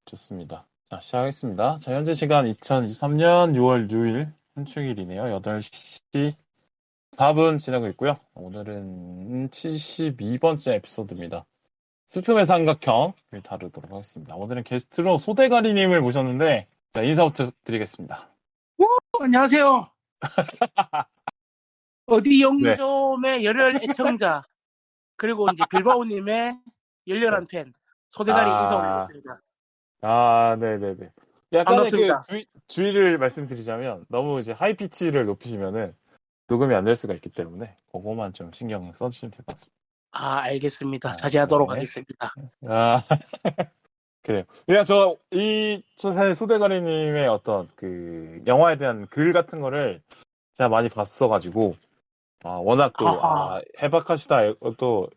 좋습니다. 자, 시작하겠습니다. 자, 현재 시간 2023년 6월 6일 현충일이네요. 8시 4분 지나고 있고요. 오늘은 72번째 에피소드입니다. 슬픔의 삼각형을 다루도록 하겠습니다. 오늘은 게스트로 소대가리님을 모셨는데, 자, 인사부터 드리겠습니다. 안녕하세요. 어디 네. 영점의 열혈 애청자, 그리고 이제 빌바오님의 열렬한 팬, 소대가리 인사 올리겠습니다. 네네네. 약간의 반갑습니다. 주의를 말씀드리자면, 너무 이제 하이피치를 높이시면은 녹음이 안 될 수가 있기 때문에, 그거만 좀 신경 써주시면 될 것 같습니다. 알겠습니다. 자제하도록 네. 하겠습니다. 그래요. 그냥 사실 소대가리님의 어떤 그 영화에 대한 글 같은 거를 제가 많이 봤어가지고, 워낙 또, 해박하시다, 또,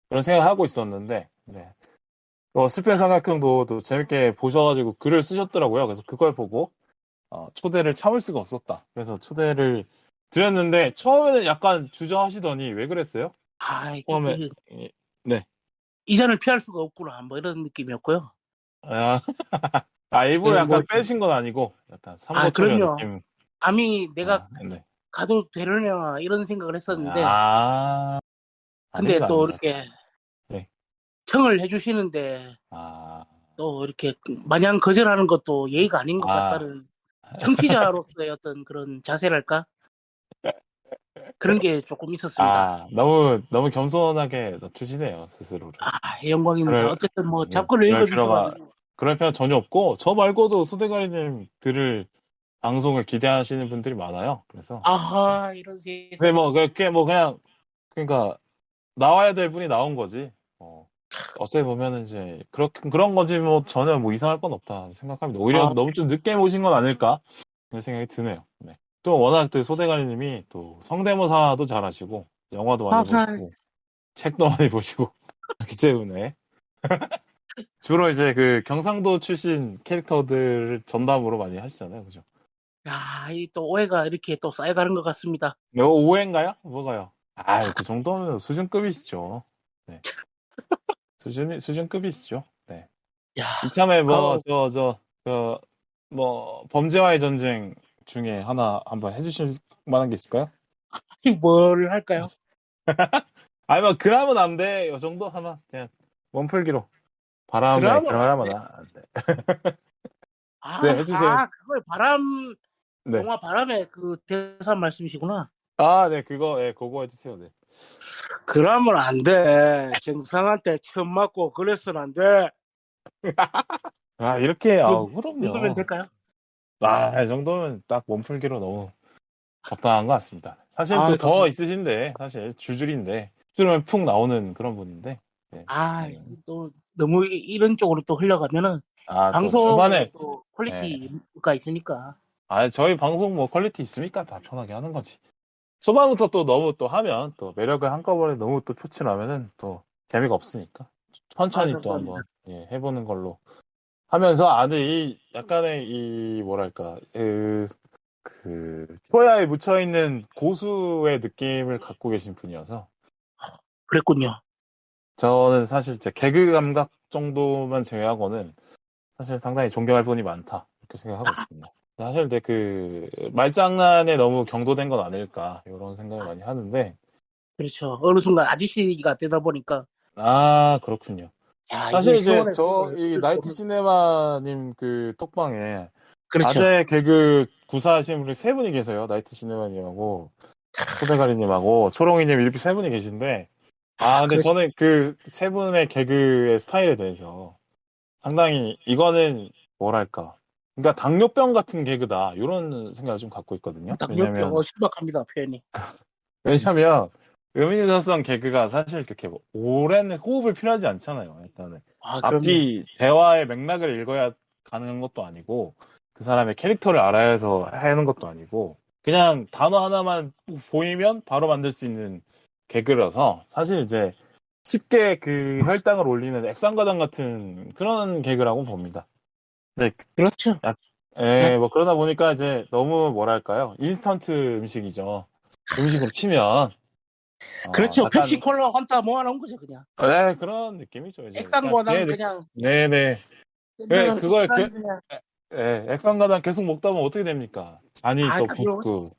그런 생각을 하고 있었는데, 네. 슬픈 삼각형도 또 재밌게 보셔가지고 글을 쓰셨더라고요. 그래서 그걸 보고, 초대를 참을 수가 없었다. 그래서 초대를 드렸는데, 처음에는 약간 주저하시더니 왜 그랬어요? 처음에, 네. 이전을 피할 수가 없구나, 뭐 이런 느낌이었고요. 일부러 약간 빼신 건 아니고, 약간 삼고 초려 그럼요. 느낌. 감히 내가 네. 가도 되려나 이런 생각을 했었는데, 근데 또 이렇게 네. 청을 해주시는데, 또 이렇게 마냥 거절하는 것도 예의가 아닌 것 같다는 청취자로서의 어떤 그런 자세랄까? 그런 게 조금 있었습니다. 너무 겸손하게 낮추시네요, 스스로를. 영광입니다. 어쨌든 뭐 잡글을 읽어주셔가지고. 그럴 필요는 전혀 없고, 저 말고도 소대가리님 들을 방송을 기대하시는 분들이 많아요. 그래서. 이런 세상. 근데 그러니까, 나와야 될 분이 나온 거지. 어찌 보면은 이제, 그런 거지 뭐 전혀 뭐 이상할 건 없다 생각합니다. 오히려 너무 좀 늦게 모신 건 아닐까? 그런 생각이 드네요. 네. 또 워낙 또 소대가리님이 또 성대모사도 잘하시고, 영화도 많이 보시고, 책도 많이 보시고, 하기 때문에. 주로 이제 그 경상도 출신 캐릭터들을 전담으로 많이 하시잖아요. 그죠? 이 또 오해가 이렇게 또 쌓여가는 것 같습니다. 이거 오해인가요? 뭐가요? 그 정도면 수준급이시죠. 네. 수준급이시죠. 네. 이참에 범죄와의 전쟁 중에 하나 한번 해주실 만한 게 있을까요? 뭘 할까요? 그러면 안 돼. 이 정도 하나, 그냥, 원풀기로. 바람에 그러면 안 돼. 네, 해주세요. 그걸 네. 영화 바람의 그 대사 말씀이시구나. 네, 그거 해주세요. 네. 그러면 안 돼. 정상한테 처음 맞고 그래서는 안 돼. 이렇게, 그 그럼요. 정도면 될까요? 이 정도면 딱 원풀기로 너무 적당한 것 같습니다. 사실 또 더 있으신데, 사실 줄줄인데, 줄면 푹 나오는 그런 분인데. 네. 또 너무 이런 쪽으로 또 흘러가면은 방송에 또 퀄리티가 있으니까. 저희 방송 뭐 퀄리티 있으니까 다 편하게 하는 거지. 초반부터 또 너무 또 하면 또 매력을 한꺼번에 너무 또 표출하면은 또 재미가 없으니까 천천히 또 한번 해보는 걸로 하면서 약간의 뭐랄까 초야에 묻혀있는 고수의 느낌을 갖고 계신 분이어서 그랬군요. 저는 사실 제 개그 감각 정도만 제외하고는 사실 상당히 존경할 분이 많다 이렇게 생각하고 있습니다. 사실 말장난에 너무 경도된 건 아닐까 이런 생각을 많이 하는데 그렇죠. 어느 순간 아저씨가 되다 보니까 그렇군요. 야, 사실 이게 이제 이 나이트 시네마님 그 톡방에 그렇죠. 아재 개그 구사하시는 분이 세 분이 계세요. 나이트 시네마님하고 소대가리님하고 초롱이님 이렇게 세 분이 계신데 근데 저는 그 세 분의 개그의 스타일에 대해서 상당히 이거는 뭐랄까 그러니까 당뇨병 같은 개그다 이런 생각을 좀 갖고 있거든요. 당뇨병 신박합니다 표현이. 왜냐면 음인사성 개그가 사실 그렇게 오랜 호흡을 필요하지 않잖아요. 일단은 앞뒤 대화의 맥락을 읽어야 가능한 것도 아니고 그 사람의 캐릭터를 알아야 해서 하는 것도 아니고 그냥 단어 하나만 보이면 바로 만들 수 있는 개그라서 사실 이제 쉽게 그 혈당을 올리는 액상과당 같은 그런 개그라고 봅니다. 네, 그렇죠. 뭐 그러다 보니까 이제 너무 뭐랄까요 인스턴트 음식이죠. 음식으로 치면, 그렇죠. 펩시 약간, 콜라 환타 모아놓은 거죠, 그냥. 네, 그런 느낌이죠, 이제. 그러니까 액상과당 그냥, 네네. 네, 든든한 그걸, 국간이 그냥. 예, 액상가당 계속 먹다 보면 어떻게 됩니까? 간이 아, 또 딱 이러고. 붓고,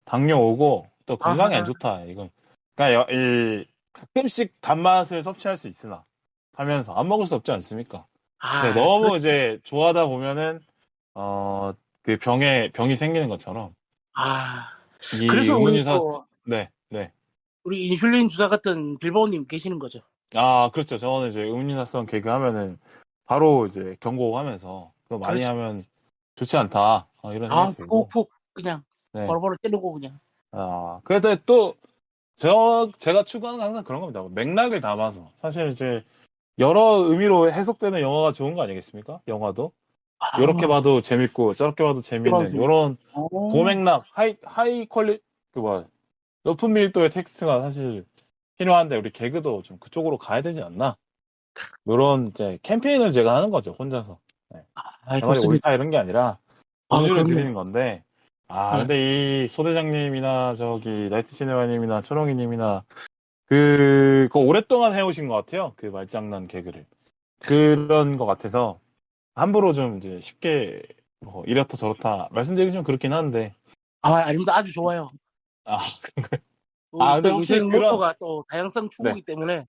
당뇨 오고, 또 건강에 안 아하. 좋다, 이건. 그러니까, 가끔씩 단맛을 섭취할 수 있으나, 하면서 안 먹을 수 없지 않습니까? 네, 아, 너무 그렇죠. 이제 좋아하다 보면은, 그 병이 생기는 것처럼, 아. 이 그래서 우리 음료수, 또, 네, 네. 우리 인슐린 주사 같은 빌바오님 계시는 거죠. 아, 그렇죠. 저는 이제 음료수성 개그 하면은, 바로 이제 경고하면서, 그거 많이 그렇죠. 하면 좋지 않다, 이런 아, 생각이 들고, 푹푹, 그냥, 네. 바로바로 찌르고, 그냥. 그래도 또, 제가 추구하는 건 항상 그런 겁니다. 맥락을 담아서. 사실 이제, 여러 의미로 해석되는 영화가 좋은 거 아니겠습니까? 영화도. 이렇게 아, 봐도 재밌고, 저렇게 봐도 재밌는, 일반적으로. 요런 오. 고맥락, 하이 높은 밀도의 텍스트가 사실 필요한데, 우리 개그도 좀 그쪽으로 가야 되지 않나? 요런 이제 캠페인을 제가 하는 거죠, 혼자서. 네. 아, 제 말이 좋습니다. 옳다 이런 게 아니라, 아, 공유를 그럼요. 드리는 건데, 네. 근데 이 소대장님이나 저기 나이트 시네마님이나 초롱이님이나 그거 오랫동안 해오신 것 같아요. 그 말장난 개그를. 그런 것 같아서 함부로 좀 이제 쉽게 뭐 이렇다 저렇다 말씀드리기 좀 그렇긴 한데. 아, 아닙니다. 아주 좋아요. 아, 우리 근데 또 혹시 인생 그런, 모토가 또 다양성 네. 추구이기 때문에.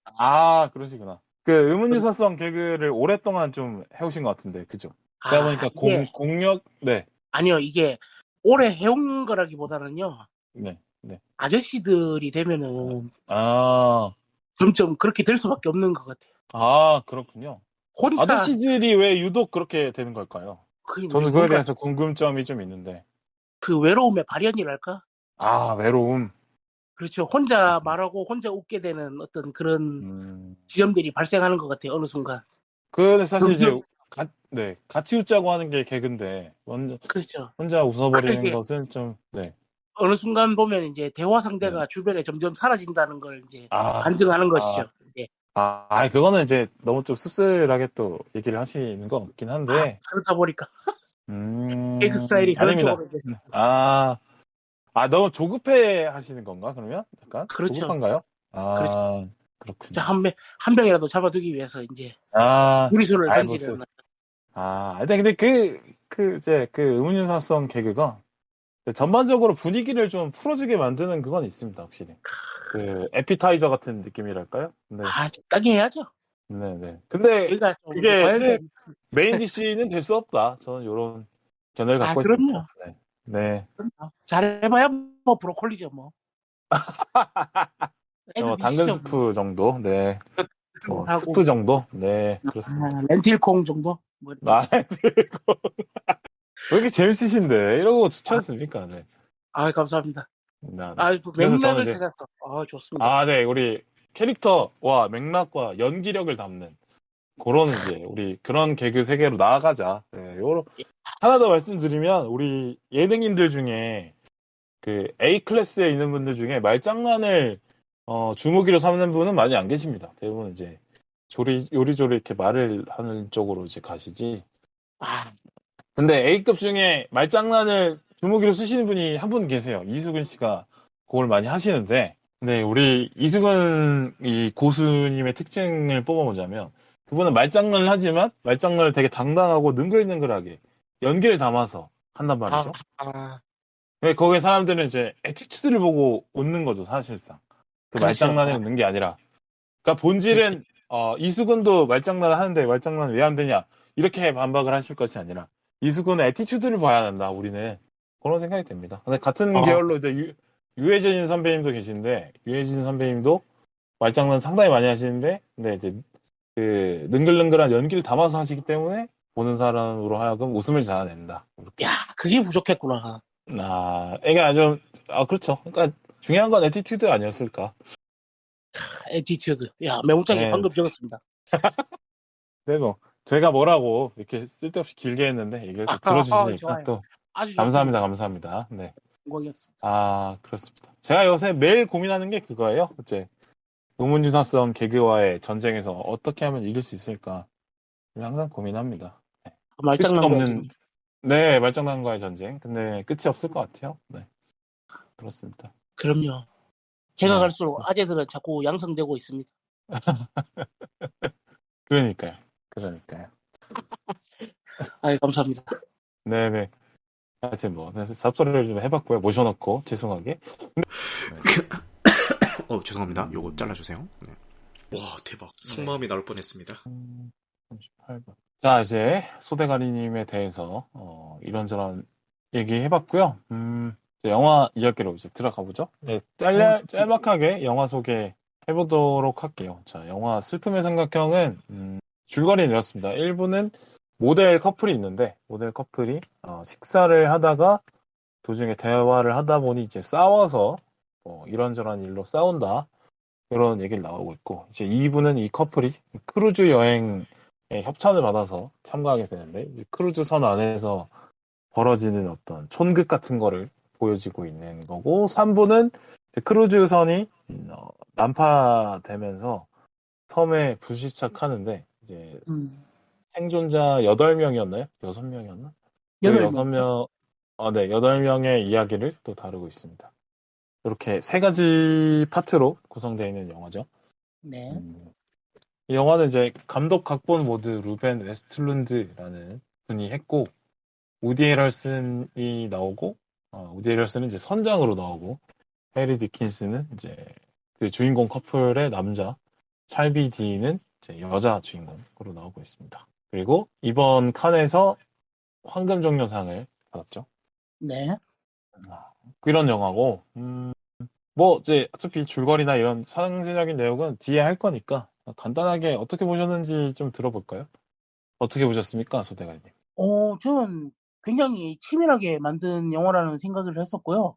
그러시구나. 그 의문유사성 개그를 오랫동안 좀 해오신 것 같은데, 그죠? 제가 아, 보니까 이게, 공력, 네. 아니요, 이게 오래 해온 거라기보다는요, 네. 네. 아저씨들이 되면은 아, 점점 그렇게 될 수밖에 없는 것 같아요. 그렇군요. 혼자, 아저씨들이 왜 유독 그렇게 되는 걸까요? 저도 그거에 뭔가 대해서 궁금점이 좀 있는데. 그 외로움의 발현이랄까? 외로움. 그렇죠. 혼자 말하고 혼자 웃게 되는 어떤 그런 음. 지점들이 발생하는 것 같아요. 어느 순간. 그 사실 점점, 이제 네, 같이 웃자고 하는 게 개그인데 그렇죠. 혼자 웃어버리는 그게 것은 좀 네. 어느 순간 보면 이제 대화 네. 상대가 주변에 점점 사라진다는 걸 이제 아, 반증하는 아, 것이죠. 이제 그거는 이제 너무 좀 씁쓸하게 또 얘기를 하시는 것 같긴 한데, 그러다 보니까 개그 스타일이 그런 아닙니다. 쪽으로 이제 너무 조급해 하시는 건가, 그러면? 약간? 그렇죠. 조급한가요? 그렇죠. 아, 자, 그렇군요. 한 명이라도 잡아두기 위해서 이제 아, 무리수를 뭐 던지려는. 또, 근데 이제 그 의문유사성 개그가 전반적으로 분위기를 좀 풀어주게 만드는 그건 있습니다, 확실히. 그 에피타이저 같은 느낌이랄까요? 네, 적당히 해야죠. 네. 근데 여기가 좀 이제 그게 과열돼. 메인 디시는 될 수 없다. 저는 이런 견해를 갖고 있습니다. 그럼요. 네. 네. 그럼요. 잘해봐야 뭐 브로콜리죠, 뭐. 애들 당근 드시죠, 뭐. 스프 정도? 네. 하고, 스프 정도? 네, 그렇습니다. 렌틸콩 정도? 뭐, 이렇게. 그리고 왜 이렇게 재밌으신데? 이러고 좋지 아, 않습니까? 네. 감사합니다. 네. 그 그래서 저는 맥락을 이제, 찾아서, 좋습니다. 네, 우리 캐릭터와 맥락과 연기력을 담는 그런 이제 우리 그런 개그 세계로 나아가자. 네, 하나 더 말씀드리면 우리 예능인들 중에 그 A 클래스에 있는 분들 중에 말장난을 주무기로 삼는 분은 많이 안 계십니다. 대부분 이제 요리조리 이렇게 말을 하는 쪽으로 이제 가시지. 아, 근데 A급 중에 말장난을 주무기로 쓰시는 분이 한 분 계세요. 이수근 씨가 그걸 많이 하시는데, 네, 우리 이수근 이 고수님의 특징을 뽑아보자면, 그분은 말장난을 하지만 말장난을 되게 당당하고 능글능글하게 연기를 담아서 한단 아, 말이죠. 아, 왜 거기에 사람들은 이제 애티튜드를 보고 웃는 거죠, 사실상. 그 그렇죠. 말장난에 웃는 게 아니라. 그러니까 그렇죠. 본질은 이수근도 말장난을 하는데 말장난 왜 안 되냐 이렇게 반박을 하실 것이 아니라 이수근의 애티튜드를 봐야 한다. 우리는 그런 생각이 듭니다. 근데 같은 아, 계열로 이제 유해진 선배님도 계신데 유해진 선배님도 말장난 상당히 많이 하시는데 근데 이제 그 능글능글한 연기를 담아서 하시기 때문에 보는 사람으로 하여금 웃음을 자아낸다. 이렇게. 야, 그게 부족했구나. 이게 아주 그렇죠. 그러니까 중요한 건 애티튜드 아니었을까. 에티튜드. 야, 메모장에 네. 방금 적었습니다. 네, 뭐, 제가 뭐라고 이렇게 쓸데없이 길게 했는데, 얘기를 또 들어주시니까 좋아요. 또, 아주 감사합니다, 좋습니다. 감사합니다. 네. 영광이었습니다. 그렇습니다. 제가 요새 매일 고민하는 게 그거예요. 이제, 의문유사성 개그와의 전쟁에서 어떻게 하면 이길 수 있을까. 항상 고민합니다. 네. 끝이 말장난과 없는, 네, 말장난과의 전쟁. 근데 끝이 없을 것 같아요. 네. 그렇습니다. 그럼요. 해가 네. 갈수록 아재들은 자꾸 양성되고 있습니다. 그러니까요. 그러니까요. 아이, 감사합니다. 네네. 하여튼 뭐, 그래서 쌉소리를 좀 해봤고요. 모셔놓고, 죄송하게. 네. 죄송합니다. 요거 잘라주세요. 네. 와, 대박. 속마음이 나올 뻔했습니다. 38번. 자, 이제 소대가리님에 대해서, 이런저런 얘기해봤고요. 이제 영화 이야기로 이제 들어가 보죠. 네, 짤막하게 영화 소개해보도록 할게요. 자, 영화 슬픔의 삼각형은, 줄거리는 이렇습니다. 1부는 모델 커플이 있는데, 모델 커플이, 식사를 하다가 도중에 대화를 하다 보니 이제 싸워서, 이런저런 일로 싸운다. 이런 얘기를 나오고 있고, 이제 2부는 이 커플이 크루즈 여행에 협찬을 받아서 참가하게 되는데, 이제 크루즈 선 안에서 벌어지는 어떤 촌극 같은 거를 보여지고 있는 거고, 3부는 크루즈 선이 난파되면서 섬에 불시착하는데, 이제 생존자 8명이었나요? 6명이었나? 그 8명. 6명, 네, 8명의 이야기를 또 다루고 있습니다. 이렇게 세 가지 파트로 구성되어 있는 영화죠. 네. 이 영화는 이제 감독 각본 모두 루벤 웨스틀룬드라는 분이 했고, 우디 에럴슨이 나오고, 우디 에럴슨은 이제 선장으로 나오고, 해리 디킨스는 이제 그 주인공 커플의 남자, 찰비 디는 이제 여자 주인공으로 나오고 있습니다. 그리고 이번 칸에서 황금종려상을 받았죠. 네. 이런 영화고, 뭐 이제 어차피 줄거리나 이런 상세적인 내용은 뒤에 할 거니까 간단하게 어떻게 보셨는지 좀 들어볼까요? 어떻게 보셨습니까, 소대가님? 저는 굉장히 치밀하게 만든 영화라는 생각을 했었고요.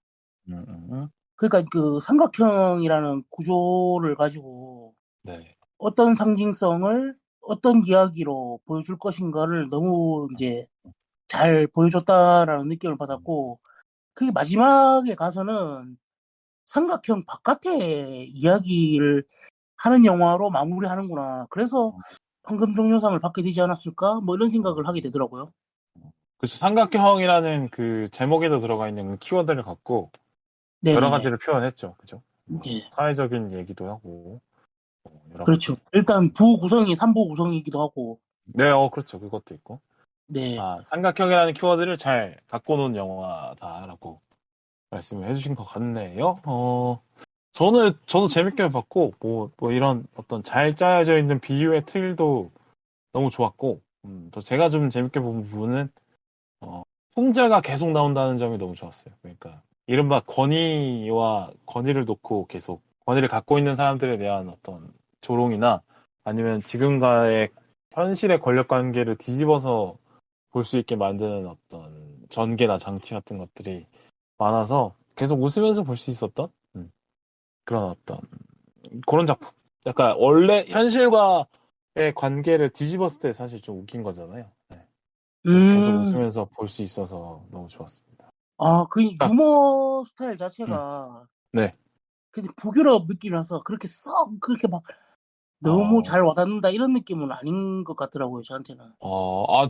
음. 그러니까 그 삼각형이라는 구조를 가지고 네. 어떤 상징성을 어떤 이야기로 보여줄 것인가를 너무 이제 잘 보여줬다라는 느낌을 받았고, 그게 마지막에 가서는 삼각형 바깥의 이야기를 하는 영화로 마무리하는구나. 그래서 황금종려상을 받게 되지 않았을까? 뭐 이런 생각을 하게 되더라고요. 그래서 삼각형이라는 그 제목에도 들어가 있는 그 키워드를 갖고 여러 네네네. 가지를 표현했죠. 그죠? 네. 사회적인 얘기도 하고, 여러 가지. 그렇죠. 일단 부 구성이 3부 구성이기도 하고. 네, 그렇죠. 그것도 있고. 네. 삼각형이라는 키워드를 잘 갖고 논 영화다라고 말씀을 해주신 것 같네요. 저도 재밌게 봤고, 뭐 이런 어떤 잘 짜여져 있는 비유의 틀도 너무 좋았고, 또 제가 좀 재밌게 본 부분은, 풍자가 계속 나온다는 점이 너무 좋았어요. 그러니까, 이른바 권위를 놓고 계속, 권위를 갖고 있는 사람들에 대한 어떤 조롱이나, 아니면 지금과의 현실의 권력 관계를 뒤집어서 볼 수 있게 만드는 어떤 전개나 장치 같은 것들이 많아서 계속 웃으면서 볼 수 있었던, 그런 어떤 그런 작품. 약간 원래 현실과의 관계를 뒤집었을 때 사실 좀 웃긴 거잖아요. 네. 계속 음. 웃으면서 볼 수 있어서 너무 좋았습니다. 그 자, 유머 스타일 음, 자체가 네. 근데 북유럽 느낌이라서 그렇게 썩 그렇게 막 너무 어, 잘 와닿는다 이런 느낌은 아닌 것 같더라고요, 저한테는.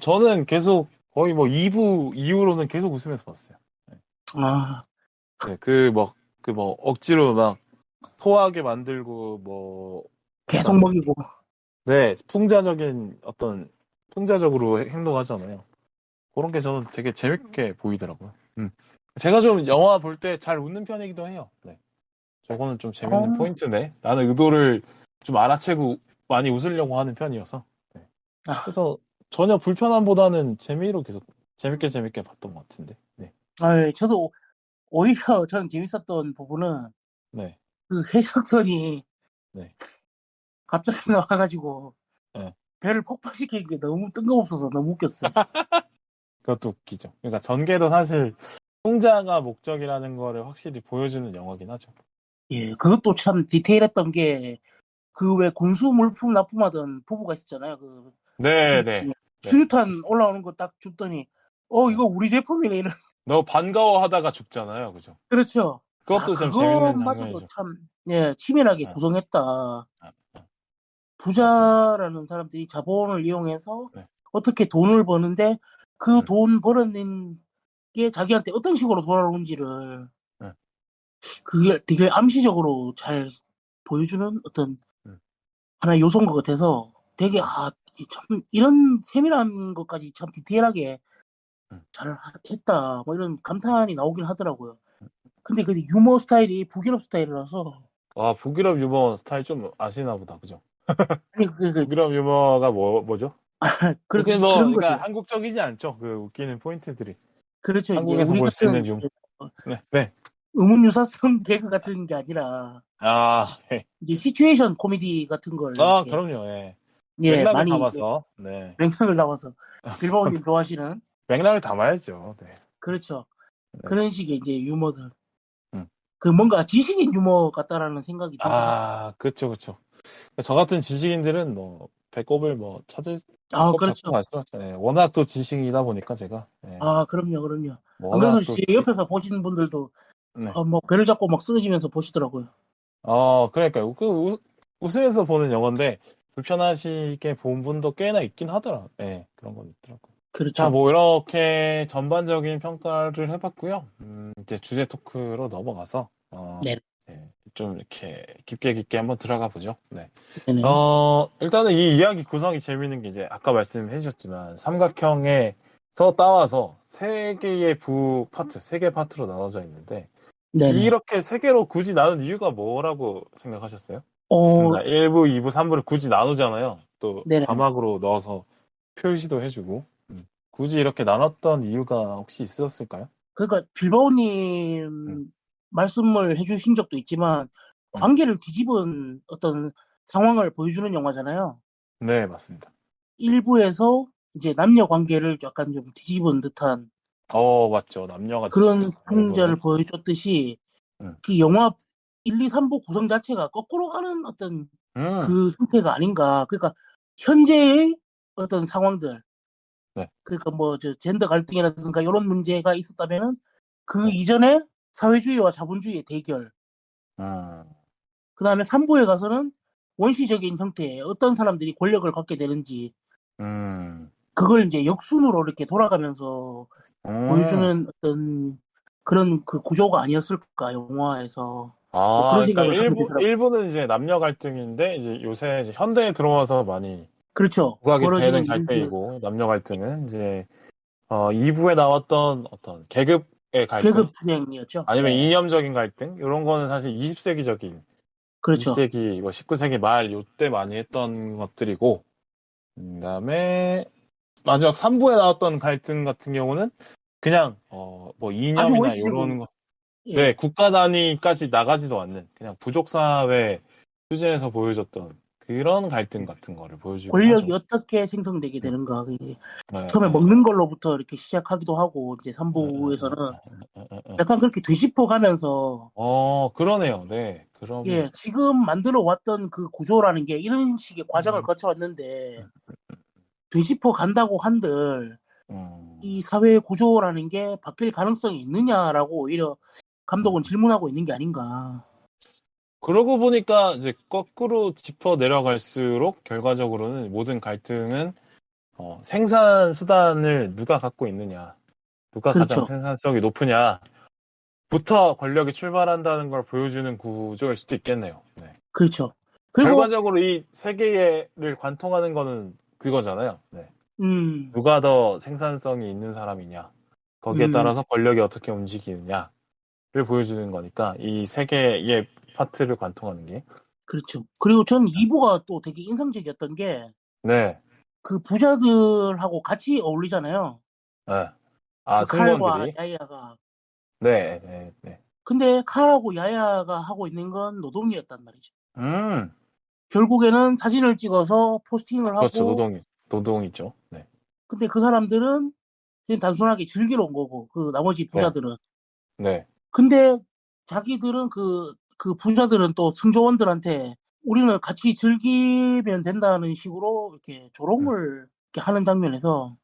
저는 계속 거의 뭐 2부 이후로는 계속 웃으면서 봤어요. 네. 아, 네, 억지로 막 토하게 만들고 계속 약간 먹이고. 네, 풍자적으로 행동하잖아요. 그런 게 저는 되게 재밌게 보이더라고요. 제가 좀 영화 볼 때 잘 웃는 편이기도 해요. 네. 저거는 좀 재밌는 어, 포인트네. 라는 의도를 좀 알아채고 많이 웃으려고 하는 편이어서. 네. 아, 그래서 전혀 불편함보다는 재미로 계속 재밌게 봤던 것 같은데. 네. 저도 오히려 저는 재밌었던 부분은 네. 그 해적선이 네. 갑자기 나와가지고 네. 배를 폭파시키는 게 너무 뜬금없어서 너무 웃겼어요. 그것도 웃기죠. 그러니까 전개도 사실 풍자가 목적이라는 거를 확실히 보여주는 영화긴 하죠. 예, 그것도 참 디테일했던 게 그 왜 군수 물품 납품하던 부부가 있었잖아요. 그 네, TV 네. 네. 수류탄 올라오는 거 딱 줍더니 네. 이거 우리 제품이네 이런. 너무 반가워하다가 죽잖아요. 그죠? 그렇죠. 그것도 좀 재밌는 그것마저도 장면이죠. 참 치밀하게 네. 구성했다. 네. 네. 맞습니다. 부자라는 사람들이 자본을 이용해서 네. 어떻게 돈을 버는데 그 네. 돈 벌어낸 게 자기한테 어떤 식으로 돌아오는지를 네. 그게 되게 암시적으로 잘 보여주는 어떤 음. 하나의 요소인 것 같아서 되게 참 이런 세밀한 것까지 참 디테일하게 잘 했다 뭐 이런 감탄이 나오긴 하더라고요. 근데 그 유머 스타일이 북유럽 스타일이라서 북유럽 유머 스타일 좀 아시나 보다, 그죠? 아니 북유럽 유머가 뭐죠? 그래서 그런 그러니까 거죠. 한국적이지 않죠. 그 웃기는 포인트들이. 그렇죠. 이제 한국에서 우리 볼 수 같은 있는 네, 네. 의문유사성 개그 같은 게 아니라 네. 이제 시츄에이션 코미디 같은 걸 이렇게 그럼요, 예. 맥락을 많이 이제 담아서, 네. 맥락을 담아서 빌바오님 좋아하시는 맥락을 담아야죠, 네. 그렇죠. 네. 그런 식의 이제 유머들. 음. 그 뭔가 지식인 유머 같다라는 생각이 들긴 했어요. 그쵸, 그쵸. 저 같은 지식인들은 배꼽을 배꼽 잡고 그렇죠. 갈 수 없죠. 예. 워낙 또 지식이다 보니까 제가. 예. 그럼요. 안 워낙 그래도 또, 제 옆에서 보시는 분들도 네. 뭐 배를 잡고 막 쓰러지면서 보시더라고요. 그러니까요. 웃으면서 보는 영화인데, 불편하시게 본 분도 꽤나 있긴 하더라. 예, 그런 건 있더라고요. 자, 그렇죠. 이렇게 전반적인 평가를 해봤고요. 이제 주제 토크로 넘어가서, 네. 예, 좀 이렇게 깊게 한번 들어가 보죠. 네. 네네. 일단은 이 이야기 구성이 재밌는 게 이제 아까 말씀해 주셨지만, 삼각형에서 따와서 세 개 파트로 나눠져 있는데, 네네. 이렇게 세 개로 굳이 나눈 이유가 뭐라고 생각하셨어요? 어, 그러니까 1부, 2부, 3부를 굳이 나누잖아요. 또 네네. 자막으로 넣어서 표시도 해주고. 굳이 이렇게 나눴던 이유가 혹시 있었을까요? 그러니까 음, 빌바오님 말씀을 해주신 적도 있지만 음. 관계를 뒤집은 어떤 상황을 보여주는 영화잖아요. 네, 맞습니다. 일부에서 이제 남녀 관계를 약간 좀 뒤집은 듯한 맞죠. 남녀가 그런 뒤집죠. 1부는. 풍자를 보여줬듯이 음, 그 영화 1, 2, 3부 구성 자체가 거꾸로 가는 어떤 음, 그 형태가 아닌가. 그러니까 현재의 어떤 상황들, 네, 그러니까 뭐 저 젠더 갈등이라든가 이런 문제가 있었다면은 그 네. 이전에 사회주의와 자본주의의 대결, 음, 그 다음에 3부에 가서는 원시적인 형태의 어떤 사람들이 권력을 갖게 되는지 음, 그걸 이제 역순으로 이렇게 돌아가면서 음. 보여주는 어떤 그런 그 구조가 아니었을까 영화에서 뭐 그런 그러니까 생각을 하게 되더라고요. 일부는 이제 남녀 갈등인데, 이제 요새 이제 현대에 들어와서 많이 그렇죠. 부각이 되는 벌어지는 일들, 갈등이고, 남녀 갈등은 이제 2부에 나왔던 어떤 계급의 갈등, 계급 분쟁이었죠. 아니면 예, 이념적인 갈등, 이런 거는 사실 20세기적인, 그렇죠. 20세기, 19세기 말, 요때 많이 했던 것들이고, 그다음에 마지막 3부에 나왔던 갈등 같은 경우는 그냥, 아주 이념이나 원시적인, 요런 거, 네, 예, 국가 단위까지 나가지도 않는, 그냥 부족사회 수준에서 보여줬던 그런 갈등 같은 거를 보여주긴 권력이 하죠. 어떻게 생성되게 음, 되는가. 이게 네, 처음에 네. 먹는 걸로부터 이렇게 시작하기도 하고, 이제 에, 에, 3부에서는 에, 에. 약간 그렇게 되짚어 가면서, 그러네요. 네, 그러면, 예, 지금 만들어 왔던 그 구조라는 게 이런 식의 과정을 음, 거쳐왔는데, 되짚어 간다고 한들, 이 음. 사회 구조라는 게 바뀔 가능성이 있느냐라고 오히려 감독은 질문하고 있는 게 아닌가. 그러고 보니까 이제 거꾸로 짚어 내려갈수록 결과적으로는 모든 갈등은 생산 수단을 누가 갖고 있느냐, 누가 가장 그렇죠. 생산성이 높으냐부터 권력이 출발한다는 걸 보여주는 구조일 수도 있겠네요. 네. 그렇죠. 그리고, 결과적으로 이 세 개를 관통하는 거는 그거잖아요. 네. 음, 누가 더 생산성이 있는 사람이냐, 거기에 음, 따라서 권력이 어떻게 움직이느냐를 보여주는 거니까 이 세 개의 파트를 관통하는 게. 그렇죠. 그리고 전 2부가 또 되게 인상적이었던 게, 네. 그 부자들하고 같이 어울리잖아요. 네. 그 칼과 승무원들이. 야야가. 네, 네, 네. 근데 칼하고 야야가 하고 있는 건 노동이었단 말이죠. 음, 결국에는 사진을 찍어서 포스팅을 그렇죠. 하고, 노동이죠. 네. 근데 그 사람들은 그냥 단순하게 즐기러 온 거고, 그 나머지 네, 부자들은. 네. 근데 자기들은 그 부자들은 또 승조원들한테 우리는 같이 즐기면 된다는 식으로 이렇게 음, 조롱을 이렇게 하는 장면에서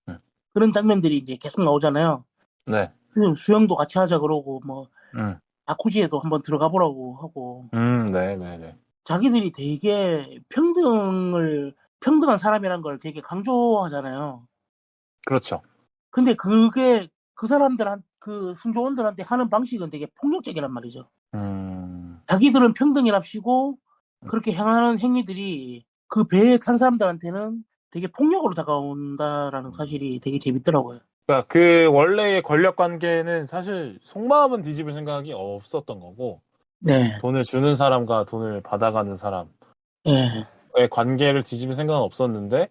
음. 그런 장면들이 이제 계속 나오잖아요. 네. 그래서 수영도 같이 하자 그러고, 뭐, 음, 자쿠지에도 한번 들어가 보라고 하고, 네, 네, 네. 자기들이 되게 평등한 사람이란 걸 되게 강조하잖아요. 그렇죠. 근데 그게 그 사람들한 그 승조원들한테 하는 방식은 되게 폭력적이란 말이죠. 자기들은 평등이랍시고 그렇게 행하는 행위들이 그 배에 탄 사람들한테는 되게 폭력으로 다가온다라는 사실이 되게 재밌더라고요. 그러니까 그 원래의 권력 관계는 사실 속마음은 뒤집을 생각이 없었던 거고, 네. 돈을 주는 사람과 돈을 받아가는 사람의 네. 관계를 뒤집을 생각은 없었는데,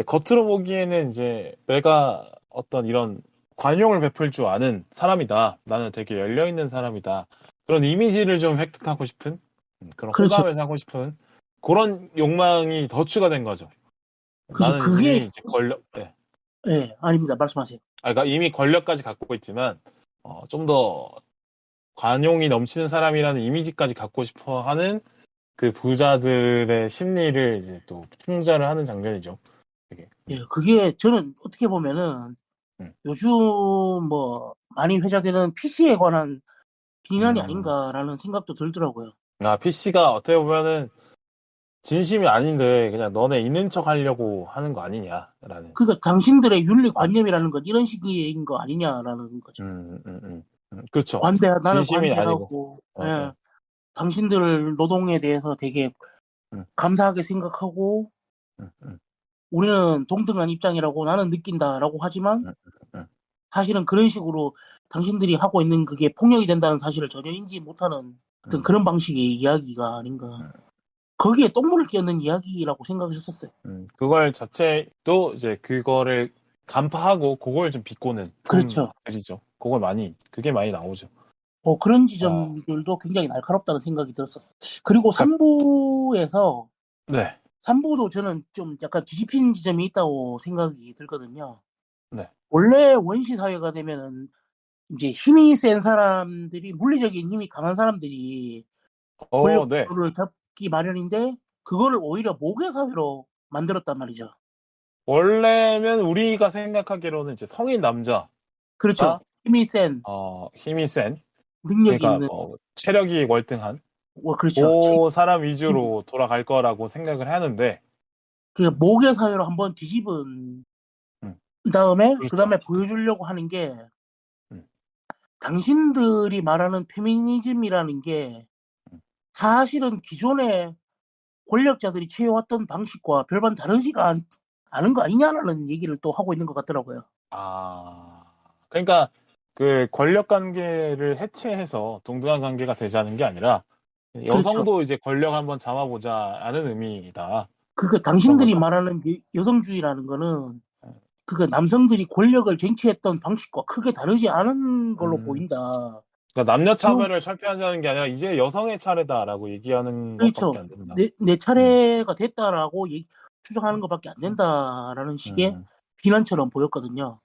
겉으로 보기에는 이제 내가 어떤 이런 관용을 베풀 줄 아는 사람이다. 나는 되게 열려있는 사람이다. 그런 이미지를 좀 획득하고 싶은, 그런 그렇죠. 호감을 사고 싶은 그런 욕망이 더 추가된 거죠. 그래서 나는 그게, 이미 이제 권력, 네. 네, 아닙니다. 말씀하세요. 그러니까 이미 권력까지 갖고 있지만, 좀 더 관용이 넘치는 사람이라는 이미지까지 갖고 싶어 하는 그 부자들의 심리를 이제 또 풍자를 하는 장면이죠. 되게. 예, 그게 저는 어떻게 보면은 음. 요즘 뭐 많이 회자되는 PC에 관한 비난이 음. 아닌가라는 생각도 들더라고요. PC가 어떻게 보면은 진심이 아닌데 그냥 너네 있는 척 하려고 하는 거 아니냐라는. 그러니까 당신들의 윤리관념이라는 건 이런 식인 거 아니냐라는 거죠. 그렇죠. 나는 진심이 아니고. 관대하고, 예, 당신들 노동에 대해서 되게 감사하게 생각하고, 우리는 동등한 입장이라고 나는 느낀다라고 하지만, 사실은 그런 식으로 당신들이 하고 있는 그게 폭력이 된다는 사실을 전혀 인지 못하는 어떤 그런 방식의 이야기가 아닌가. 거기에 똥물을 끼얹는 이야기라고 생각을 했었어요. 그걸 자체도 이제 그거를 간파하고 그걸 좀 비꼬는 그렇죠. 품들이죠. 그게 많이 나오죠. 그런 지점들도 굉장히 날카롭다는 생각이 들었었어요. 그리고 3부에서, 네. 3부도 저는 좀 약간 뒤집힌 지점이 있다고 생각이 들거든요. 네. 원래 원시 사회가 되면은 이제 힘이 센 사람들이, 물리적인 힘이 강한 사람들이 네. 권력을 잡기 마련인데, 그거를 오히려 모계 사회로 만들었단 말이죠. 원래는 우리가 생각하기로는 이제 성인 남자가 그렇죠. 힘이 센, 힘이 센, 능력이 그러니까 있는, 체력이 월등한 그렇죠. 그 사람 위주로 돌아갈 거라고 생각을 하는데, 그 모계 사회로 한번 뒤집은 음, 다음에, 그 그렇죠. 다음에 보여주려고 하는 게, 음, 당신들이 말하는 페미니즘이라는 게 음. 사실은 기존의 권력자들이 취해왔던 방식과 별반 다르지가 않은 거 아니냐라는 얘기를 또 하고 있는 것 같더라고요. 그러니까 그 권력 관계를 해체해서 동등한 관계가 되자는 게 아니라 그렇죠. 여성도 이제 권력 한번 잡아보자라는 의미이다. 그거 그런 당신들이 거죠. 말하는 여성주의라는 거는 그거 남성들이 권력을 쟁취했던 방식과 크게 다르지 않은 걸로 보인다. 그러니까 남녀 차별을 철폐하자는 게 아니라 이제 여성의 차례다라고 얘기하는 것밖에 그렇죠. 안 된다. 내 차례가 됐다라고 추정하는 것밖에 안 된다라는 식의 비난처럼 보였거든요.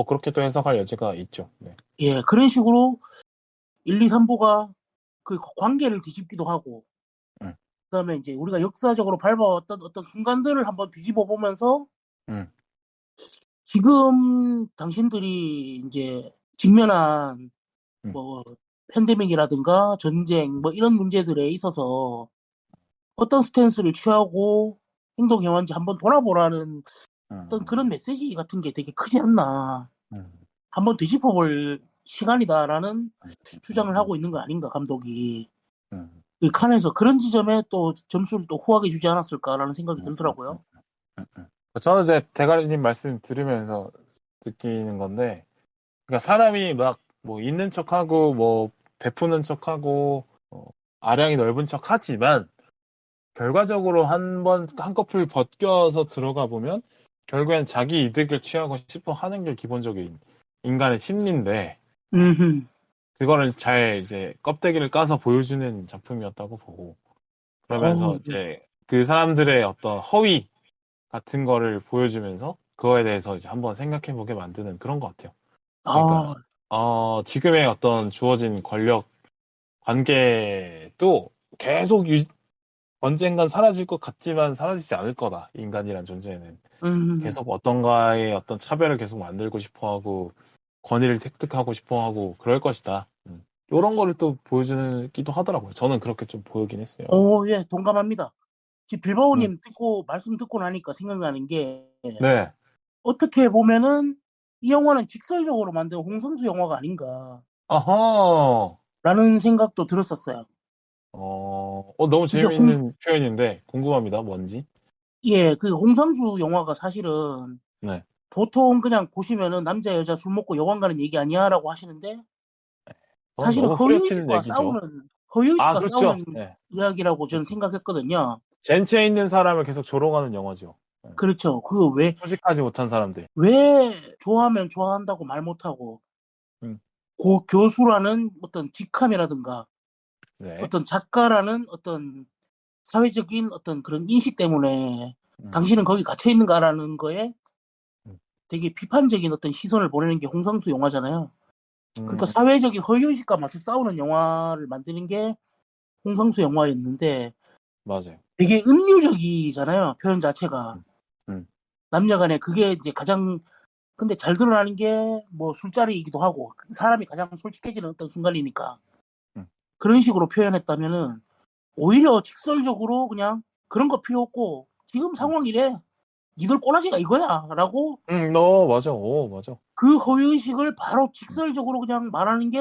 그렇게 또 해석할 여지가 있죠. 네. 예, 그런 식으로 1, 2, 3부가 그 관계를 뒤집기도 하고, 그다음에 이제 우리가 역사적으로 밟아왔던 어떤 순간들을 한번 뒤집어 보면서, 지금 당신들이 이제 직면한 뭐 팬데믹이라든가 전쟁 뭐 이런 문제들에 있어서 어떤 스탠스를 취하고 행동해왔는지 한번 돌아보라는 어떤 그런 메시지 같은 게 되게 크지 않나. 한번 뒤집어볼 시간이다라는 주장을 하고 있는 거 아닌가, 감독이. 그 칸에서 그런 지점에 또 점수를 또 후하게 주지 않았을까라는 생각이 들더라고요. 저는 이제 대가리님 말씀 들으면서 느끼는 건데, 그러니까 사람이 막 뭐 있는 척하고 뭐 베푸는 척하고 아량이 넓은 척하지만 결과적으로 한꺼풀 벗겨서 들어가 보면 결국엔 자기 이득을 취하고 싶어 하는 게 기본적인 인간의 심리인데, 그거를 잘 이제 껍데기를 까서 보여주는 작품이었다고 보고, 그러면서 이제 그 사람들의 어떤 허위 같은 거를 보여주면서 그거에 대해서 이제 한번 생각해 보게 만드는 그런 것 같아요. 그러니까 지금의 어떤 주어진 권력 관계도 계속 언젠간 사라질 것 같지만 사라지지 않을 거다. 인간이란 존재는 계속 어떤가의 어떤 차별을 계속 만들고 싶어하고 권위를 획득하고 싶어하고 그럴 것이다. 이런 거를 또 보여주기도 하더라고요. 저는 그렇게 좀 보이긴 했어요. 예, 동감합니다. 지금 빌바오님 말씀 듣고 나니까 생각나는 게, 네. 어떻게 보면은 이 영화는 직설적으로 만든 홍상수 영화가 아닌가 아하. 라는 생각도 들었었어요. 너무 이게 재미있는 표현인데, 궁금합니다, 뭔지. 예, 그 홍상수 영화가 사실은 네. 보통 그냥 보시면은 남자 여자 술 먹고 여관 가는 얘기 아니야라고 하시는데 그건 사실은 너무 후려치는 얘기죠. 아, 허위의식과 그렇죠. 싸우는 네. 이야기라고 저는 그렇죠. 생각했거든요. 젠체에 있는 사람을 계속 조롱하는 영화죠. 네. 그렇죠. 그 소식하지 못한 사람들. 왜 좋아하면 좋아한다고 말 못하고 음, 고 교수라는 어떤 직함이라든가 네. 어떤 작가라는 어떤 사회적인 어떤 그런 인식 때문에 음, 당신은 거기 갇혀 있는가라는 거에 음, 되게 비판적인 어떤 시선을 보내는 게 홍상수 영화잖아요. 그러니까 음, 사회적인 허위의식과 맞서 싸우는 영화를 만드는 게 홍상수 영화였는데 맞아요. 되게 은유적이잖아요. 표현 자체가. 음, 음, 남녀 간에 그게 이제 가장 근데 잘 드러나는 게 뭐 술자리이기도 하고 사람이 가장 솔직해지는 어떤 순간이니까 음, 그런 식으로 표현했다면은 오히려 직설적으로 그냥 그런 거 필요 없고 지금 음. 상황 이래 니들 꼬라지가 이거야 라고 맞아. 맞아. 그 허위의식을 바로 직설적으로 그냥 말하는 게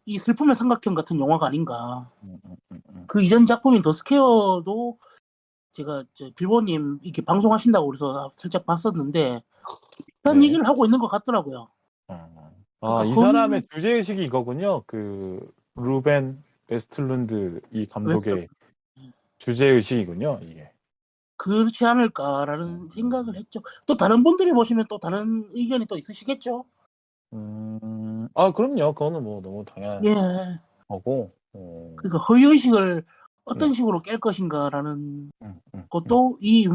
이 슬픔의 삼각형 같은 영화가 아닌가. 음, 음, 음, 음. 그 이전 작품인 더 스퀘어도 제가 빌보님 이렇게 방송하신다고 그래서 살짝 봤었는데 비슷한 네. 얘기를 하고 있는 것 같더라고요. 그러니까 이 사람의 주제의식이 이거군요. 그, 루벤 웨스틀룬드 이 웨스트 감독의 주제의식이군요, 이게. 그렇지 않을까라는 생각을 했죠. 또 다른 분들이 보시면 또 다른 의견이 또 있으시겠죠. 그럼요. 그거는 뭐 너무 당연한 예. 거고. 그러니까 허위의식을 어떤 네. 식으로 깰 것인가라는 음, 음, 음, 것도 이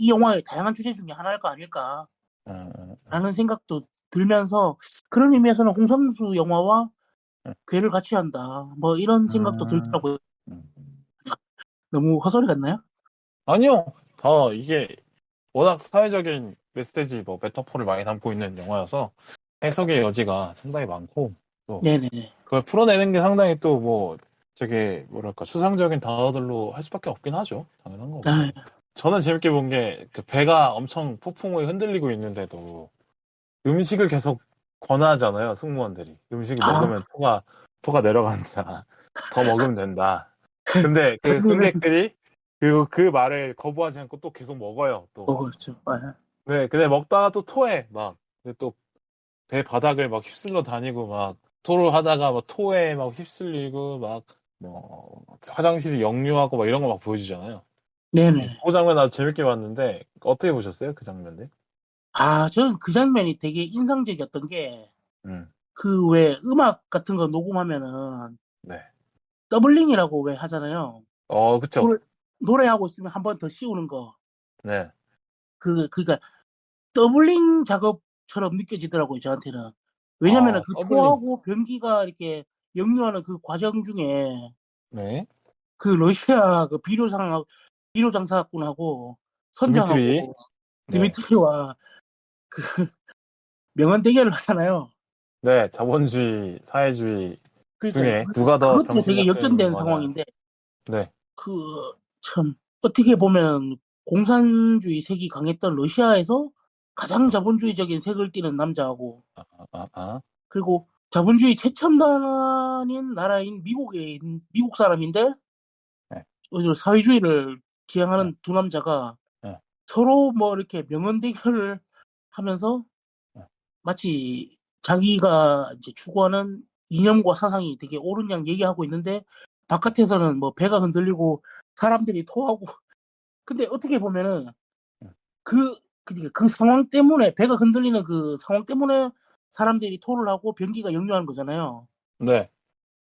영화의 다양한 주제 중에 하나일 거 아닐까라는 음, 음, 생각도 들면서 그런 의미에서는 홍상수 영화와 음, 괴를 같이 한다. 뭐 이런 생각도 음, 들더라고요. 음. 너무 헛소리 같나요? 아니요. 이게 워낙 사회적인 메시지, 뭐, 메타포를 많이 담고 있는 영화여서 해석의 여지가 상당히 많고, 또, 네네네. 그걸 풀어내는 게 상당히 또 뭐, 되게, 뭐랄까, 추상적인 단어들로 할 수밖에 없긴 하죠. 당연한 거고. 아, 저는 재밌게 본 게, 그 배가 엄청 폭풍우에 흔들리고 있는데도 음식을 계속 권하잖아요, 승무원들이. 음식을 아, 먹으면 토가 내려간다. 더 먹으면 된다. 근데 그 그거는 승객들이 그 말을 거부하지 않고 또 계속 먹어요, 또. 그렇죠. 아, 네, 근데 먹다가 또 토해, 막. 근데 또 배 바닥을 막 휩쓸러 다니고 막 토를 하다가 막 토에 막 휩쓸리고 막 뭐 화장실이 역류하고 막 이런 거 막 보여주잖아요. 네네. 그 장면 아주 재밌게 봤는데 어떻게 보셨어요? 그 장면들? 아, 저는 그 장면이 되게 인상적이었던 게 음, 그 왜 음악 같은 거 녹음하면은 네. 더블링이라고 왜 하잖아요. 그쵸. 노래, 노래하고 있으면 한 번 더 씌우는 거. 네. 그니까 더블링 작업처럼 느껴지더라고요, 저한테는. 왜냐면은 그 더블링. 토하고 변기가 이렇게 역류하는 그 과정 중에 네. 그 러시아 그 비료 장사꾼하고 디미트리. 선장하고 네. 드미트리와 그 명언 대결을 하잖아요. 네. 자본주의, 사회주의 그러니까 중에 누가 더 그것도 병신 되게 같은 역전된 거냐. 상황인데 네. 그 참 어떻게 보면 공산주의 색이 강했던 러시아에서 가장 자본주의적인 색을 띠는 남자하고 아, 아, 아. 그리고 자본주의 최첨단인 나라인 미국 사람인데 네. 사회주의를 네. 지향하는 두 남자가 네. 서로 뭐 이렇게 명언 대결을 하면서 네. 마치 자기가 이제 추구하는 이념과 사상이 되게 옳은 양 얘기하고 있는데 바깥에서는 뭐 배가 흔들리고 사람들이 토하고 근데 어떻게 보면은 네. 그 상황 때문에 배가 흔들리는 그 상황 때문에 사람들이 토를 하고 변기가 역류하는 거잖아요. 네.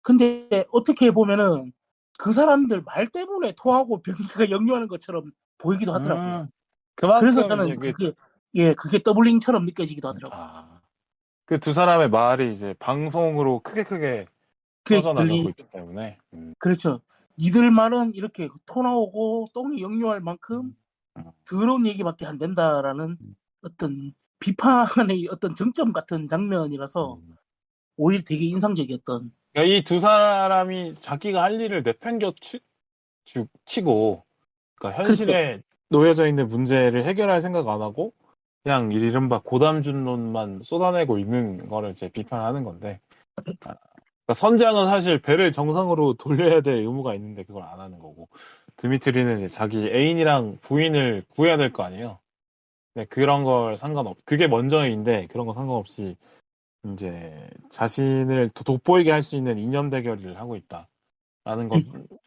근데 어떻게 보면은 그 사람들 말 때문에 토하고 변기가 역류하는 것처럼 보이기도 하더라고요. 음, 그래서 그만큼 저는 이제 그게 더블링처럼 느껴지기도 하더라고요. 그 두 사람의 말이 이제 방송으로 크게 그게 퍼져나가고 들리, 있기 때문에, 그렇죠. 니들 말은 이렇게 토 나오고 똥이 역류할 만큼 음, 더러운 얘기밖에 안 된다라는 어떤 비판의 어떤 정점 같은 장면이라서 음. 오히려 되게 인상적이었던. 그러니까 이 두 사람이 자기가 할 일을 내팽겨 치고, 그러니까 그렇죠. 현실에 놓여져 있는 문제를 해결할 생각 안 하고, 그냥 이른바 고담준론만 쏟아내고 있는 거를 이제 비판하는 건데, 그러니까 선장은 사실 배를 정상으로 돌려야 될 의무가 있는데 그걸 안 하는 거고, 드미트리는 이제 자기 애인이랑 부인을 구해야 될 거 아니에요. 근데 그런 걸 그게 먼저인데 그런 거 상관없이 이제 자신을 더 돋보이게 할 수 있는 이념 대결을 하고 있다라는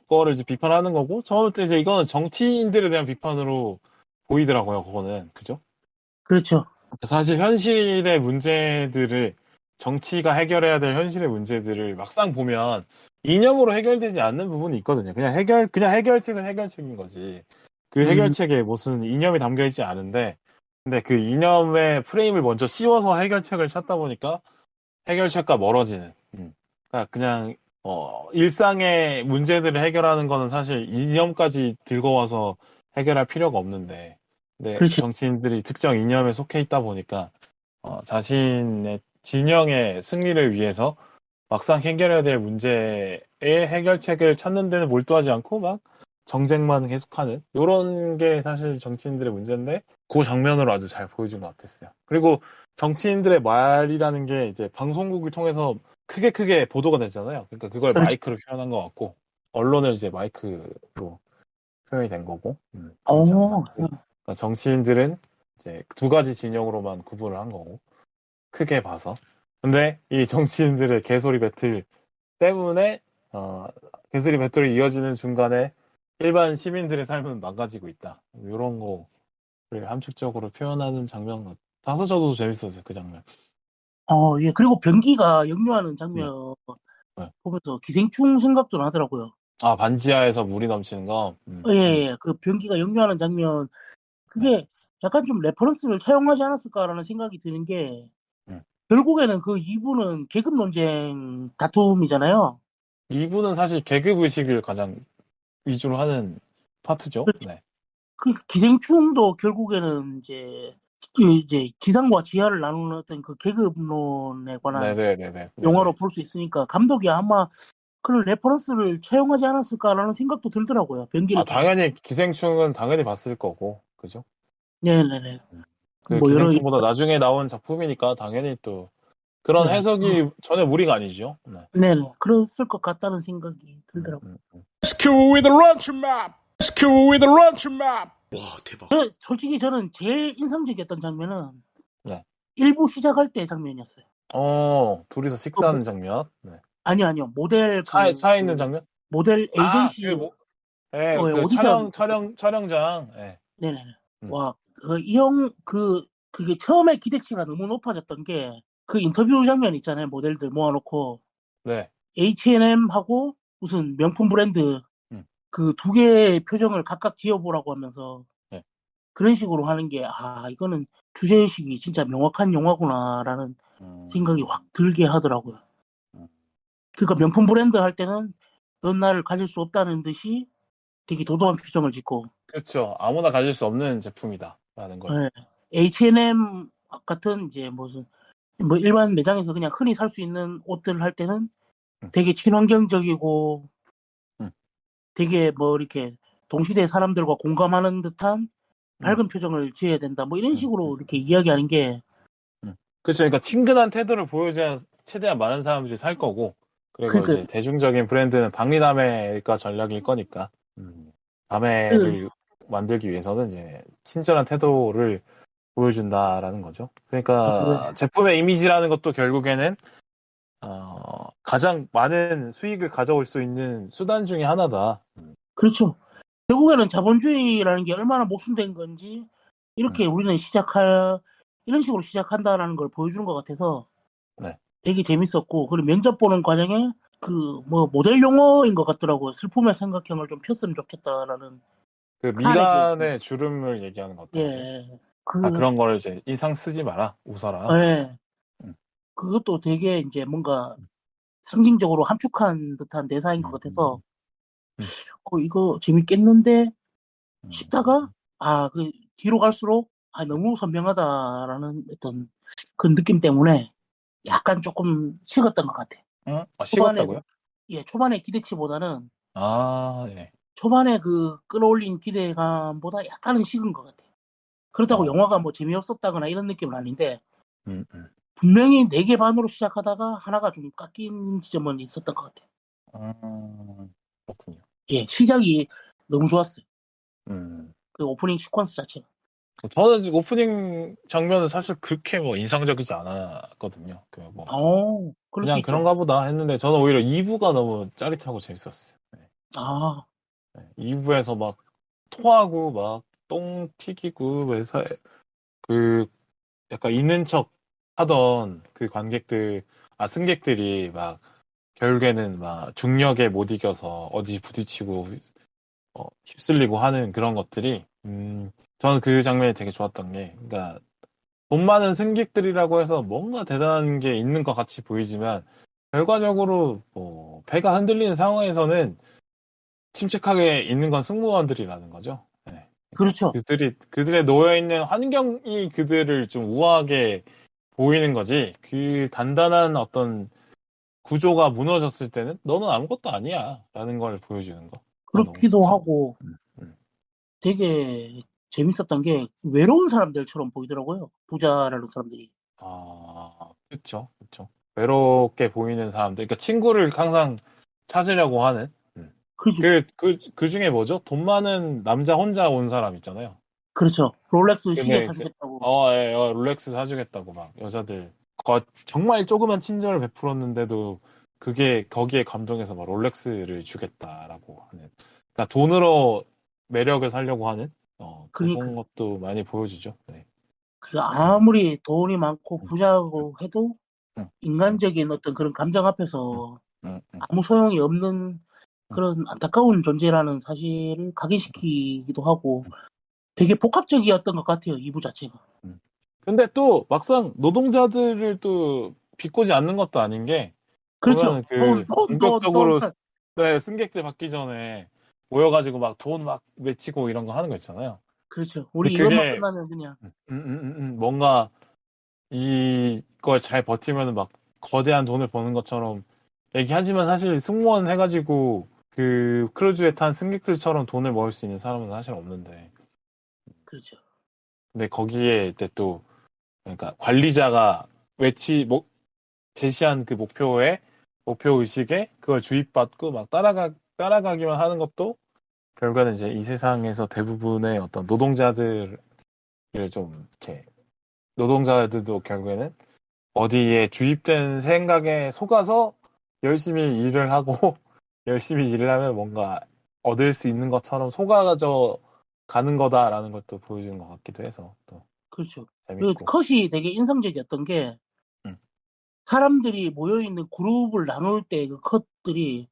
거를 이제 비판하는 거고, 처음부터 이제 이거는 정치인들에 대한 비판으로 보이더라고요, 그거는. 그죠? 그렇죠. 사실 현실의 문제들을, 정치가 해결해야 될 현실의 문제들을 막상 보면 이념으로 해결되지 않는 부분이 있거든요. 그냥 해결책은 해결책인 거지. 그 해결책에 무슨 이념이 담겨 있지 않은데, 근데 그 이념의 프레임을 먼저 씌워서 해결책을 찾다 보니까 해결책과 멀어지는. 그러니까 그냥 일상의 문제들을 해결하는 거는 사실 이념까지 들고 와서 해결할 필요가 없는데, 근데 그렇죠. 정치인들이 특정 이념에 속해 있다 보니까 자신의 진영의 승리를 위해서 막상 해결해야 될 문제의 해결책을 찾는 데는 몰두하지 않고 막 정쟁만 계속하는, 요런 게 사실 정치인들의 문제인데, 그 장면으로 아주 잘 보여준 것 같았어요. 그리고 정치인들의 말이라는 게 이제 방송국을 통해서 크게 보도가 됐잖아요. 그러니까 그걸 그렇죠. 마이크로 표현한 것 같고, 언론을 이제 마이크로 표현이 된 거고, 이 장면. 오, 그러니까 정치인들은 이제 두 가지 진영으로만 구분을 한 거고, 크게 봐서. 근데 이 정치인들의 개소리 배틀 때문에 개소리 배틀이 이어지는 중간에 일반 시민들의 삶은 망가지고 있다. 이런 거를 함축적으로 표현하는 장면 같아서 저도 재밌었어요, 그 장면. 예. 그리고 변기가 역류하는 네. 장면 네. 보면서 기생충 생각도 나더라고요. 아, 반지하에서 물이 넘치는 거? 예. 그 변기가 역류하는 장면, 네. 그게 약간 좀 레퍼런스를 차용하지 않았을까라는 생각이 드는 게, 네. 결국에는 그 2부는 계급 논쟁 다툼이잖아요. 이분은 사실 계급의식을 가장 위주로 하는 파트죠. 네. 그 기생충도 결국에는 이제 지상과 지하를 나누는 어떤 그 계급론에 관한 네네네네. 영화로 네네. 볼 수 있으니까, 감독이 아마 그런 레퍼런스를 차용하지 않았을까라는 생각도 들더라고요. 변기를 아, 통해서. 당연히 기생충은 당연히 봤을 거고, 그죠? 네네네. 그 뭐 여러 기생충보다 나중에 나온 작품이니까 당연히 또 그런 네. 해석이 전혀 무리가 아니죠. 네. 네네. 그랬을 것 같다는 생각이 음, 들더라고요. 음, 음. Rescue with a launch map. Rescue with a launch map. 와, 대박. 솔직히 저는 제일 인상적이었던 장면은 네. 1부 시작할 때 장면이었어요. 둘이서 그 식사하는 장면. 네. 아니요. 모델 차에 있는 장면? 모델 아, 에이전시 그 오디션. 촬영장. 네. 네네네. 음, 와, 이 형, 그게 처음에 기대치가 너무 높아졌던 게, 그 인터뷰 장면 있잖아요. 모델들 모아놓고, 네. H&M하고 무슨 명품 브랜드 음, 그 두 개의 표정을 각각 지어보라고 하면서 네. 그런 식으로 하는 게, 이거는 주제의식이 진짜 명확한 영화구나라는 생각이 음, 확 들게 하더라고요. 음. 그러니까 명품 브랜드 할 때는 넌 나를 가질 수 없다는 듯이 되게 도도한 표정을 짓고, 그렇죠. 아무나 가질 수 없는 제품이다. 라는 걸. 예, H&M 같은 이제 무슨 뭐 일반 매장에서 그냥 흔히 살 수 있는 옷들 할 때는 음, 되게 친환경적이고 음, 되게 뭐 이렇게 동시대 사람들과 공감하는 듯한 음, 밝은 표정을 지어야 된다. 뭐 이런 음, 음, 식으로 이렇게 이야기하는 게, 그렇죠. 그러니까 친근한 태도를 보여줘야 최대한 많은 사람들이 살 거고, 그리고 그러니까 이제 대중적인 브랜드는 박리담회가 전략일 거니까, 그, 담회를 만들기 위해서는 이제 친절한 태도를 보여준다라는 거죠. 그러니까 제품의 이미지라는 것도 결국에는 가장 많은 수익을 가져올 수 있는 수단 중에 하나다. 그렇죠. 결국에는 자본주의라는 게 얼마나 모순된 건지 음, 이렇게 우리는 이런 식으로 시작한다라는 걸 보여주는 것 같아서 네. 되게 재밌었고, 그리고 면접 보는 과정에 그 뭐 모델 용어인 것 같더라고요. 슬픔의 삼각형을 좀 폈으면 좋겠다라는 그 칸에게. 미간의 주름을 얘기하는 것 같더라고요. 예. 그런 거를 이제 인상 쓰지 마라, 웃어라. 예. 음, 그것도 되게 이제 뭔가 상징적으로 함축한 듯한 대사인 것 음, 같아서, 음, 이거 재밌겠는데 싶다가, 음. 그 뒤로 갈수록, 너무 선명하다라는 어떤 그 느낌 때문에 약간 조금 식었던 것 같아. 초반에, 식었다고요? 초반에 기대치보다는, 아, 예. 초반에 그 끌어올린 기대감보다 약간은 식은 것 같아. 그렇다고 영화가 뭐 재미없었다거나 이런 느낌은 아닌데, 음, 음. 분명히 4개 반으로 시작하다가 하나가 좀 깎인 지점은 있었던 것 같아요. 그렇군요. 예, 시작이 너무 좋았어요. 음. 그 오프닝 시퀀스 자체가. 저는 지금 오프닝 장면은 사실 그렇게 뭐 인상적이지 않았거든요. 그럴 수 그냥 있죠. 그런가 보다 했는데 저는 오히려 2부가 너무 짜릿하고 재밌었어요. 네. 아, 2부에서 막 토하고 막 똥 튀기고 회사에 그 약간 있는 척 하던 그 승객들이 막 결국에는 막 중력에 못 이겨서 어디 부딪히고 휩쓸리고 하는 그런 것들이 저는 그 장면이 되게 좋았던 게 그러니까 돈 많은 승객들이라고 해서 뭔가 대단한 게 있는 것 같이 보이지만 결과적으로 뭐 배가 흔들리는 상황에서는 침착하게 있는 건 승무원들이라는 거죠. 네. 그러니까 그렇죠. 그들의 놓여 있는 환경이 그들을 좀 우아하게 보이는 거지. 그 단단한 어떤 구조가 무너졌을 때는 너는 아무것도 아니야라는 걸 보여주는 거. 난 너무 그렇기도 좋죠. 하고 음. 되게 재밌었던 게 외로운 사람들처럼 보이더라고요. 부자라는 사람들이. 그렇죠, 그렇죠. 외롭게 보이는 사람들, 그러니까 친구를 항상 찾으려고 하는. 그죠. 그 중에 뭐죠? 돈 많은 남자 혼자 온 사람 있잖아요. 그렇죠. 롤렉스 시계 근데 사주겠다고. 예, 롤렉스 사주겠다고 막 여자들 정말 조그만 친절을 베풀었는데도 그게 거기에 감동해서 막 롤렉스를 주겠다라고 하는. 그러니까 돈으로 매력을 살려고 하는 그러니까 그런 것도 많이 보여주죠. 네. 그 아무리 돈이 많고 음, 부자고 해도 음, 음, 인간적인 어떤 그런 감정 음, 앞에서 음, 음, 아무 소용이 없는 음, 그런 안타까운 존재라는 사실을 각인시키기도 하고 음, 되게 복합적이었던 것 같아요. 이부 자체가. 음. 근데 또 막상 노동자들을 또 비꼬지 않는 것도 아닌 게 그렇죠. 보면은 그 돈. 본격적으로 네, 승객들 받기 전에 모여가지고 막 돈 막 외치고 이런 거 하는 거 있잖아요. 그렇죠. 근데 우리 이것만 그게 끝나면 그냥. 뭔가 이걸 잘 버티면은 막 거대한 돈을 버는 것처럼 얘기하지만 사실 승무원 해가지고 그 크루즈에 탄 승객들처럼 돈을 모을 수 있는 사람은 사실 없는데. 그렇죠. 근데 거기에 이제 또 그러니까 관리자가 제시한 그 목표 의식에 그걸 주입받고 막 따라가기만 하는 것도 결과는 이제 이 세상에서 대부분의 어떤 노동자들을 좀 이렇게 노동자들도 결국에는 어디에 주입된 생각에 속아서 열심히 일을 하고 열심히 일을 하면 뭔가 얻을 수 있는 것처럼 속아져 가는 거다라는 것도 보여주는 것 같기도 해서 또 그렇죠. 그 재밌고. 컷이 되게 인상적이었던 게 음, 사람들이 모여있는 그룹을 나눌 때 그 컷들이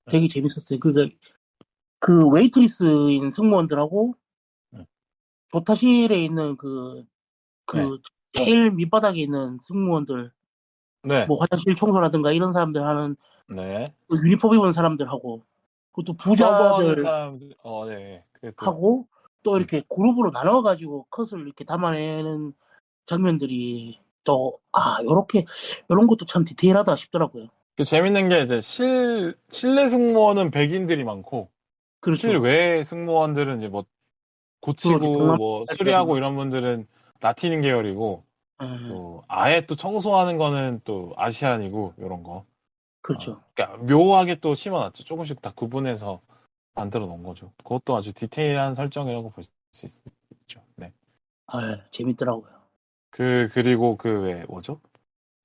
음, 되게 재밌었어요. 그 웨이트리스인 승무원들하고 음. 조타실에 있는 네, 제일 밑바닥에 있는 승무원들, 네, 뭐 화장실 청소라든가 이런 사람들 하는 네. 그 유니폼 입은 사람들하고, 그것도 서버하는 부자들하고, 사람들, 네. 그래도, 또 음. 이렇게 그룹으로 나눠가지고 컷을 이렇게 담아내는 장면들이 또, 요런 것도 참 디테일하다 싶더라고요. 그 재밌는 게 이제 실내 승무원은 백인들이 많고, 그렇죠. 실외 승무원들은 이제 뭐, 주로 이제 고치고, 뭐, 수리하고 동남아시아라든가, 이런 분들은 라틴인 계열이고, 예, 또, 아예 또 청소하는 거는 또 아시안이고, 이런 거. 그렇죠. 그러니까 묘하게 또 심어놨죠. 조금씩 다 구분해서 만들어 놓은 거죠. 그것도 아주 디테일한 설정이라고 볼 수 있죠. 네. 재밌더라고요. 그리고 뭐죠?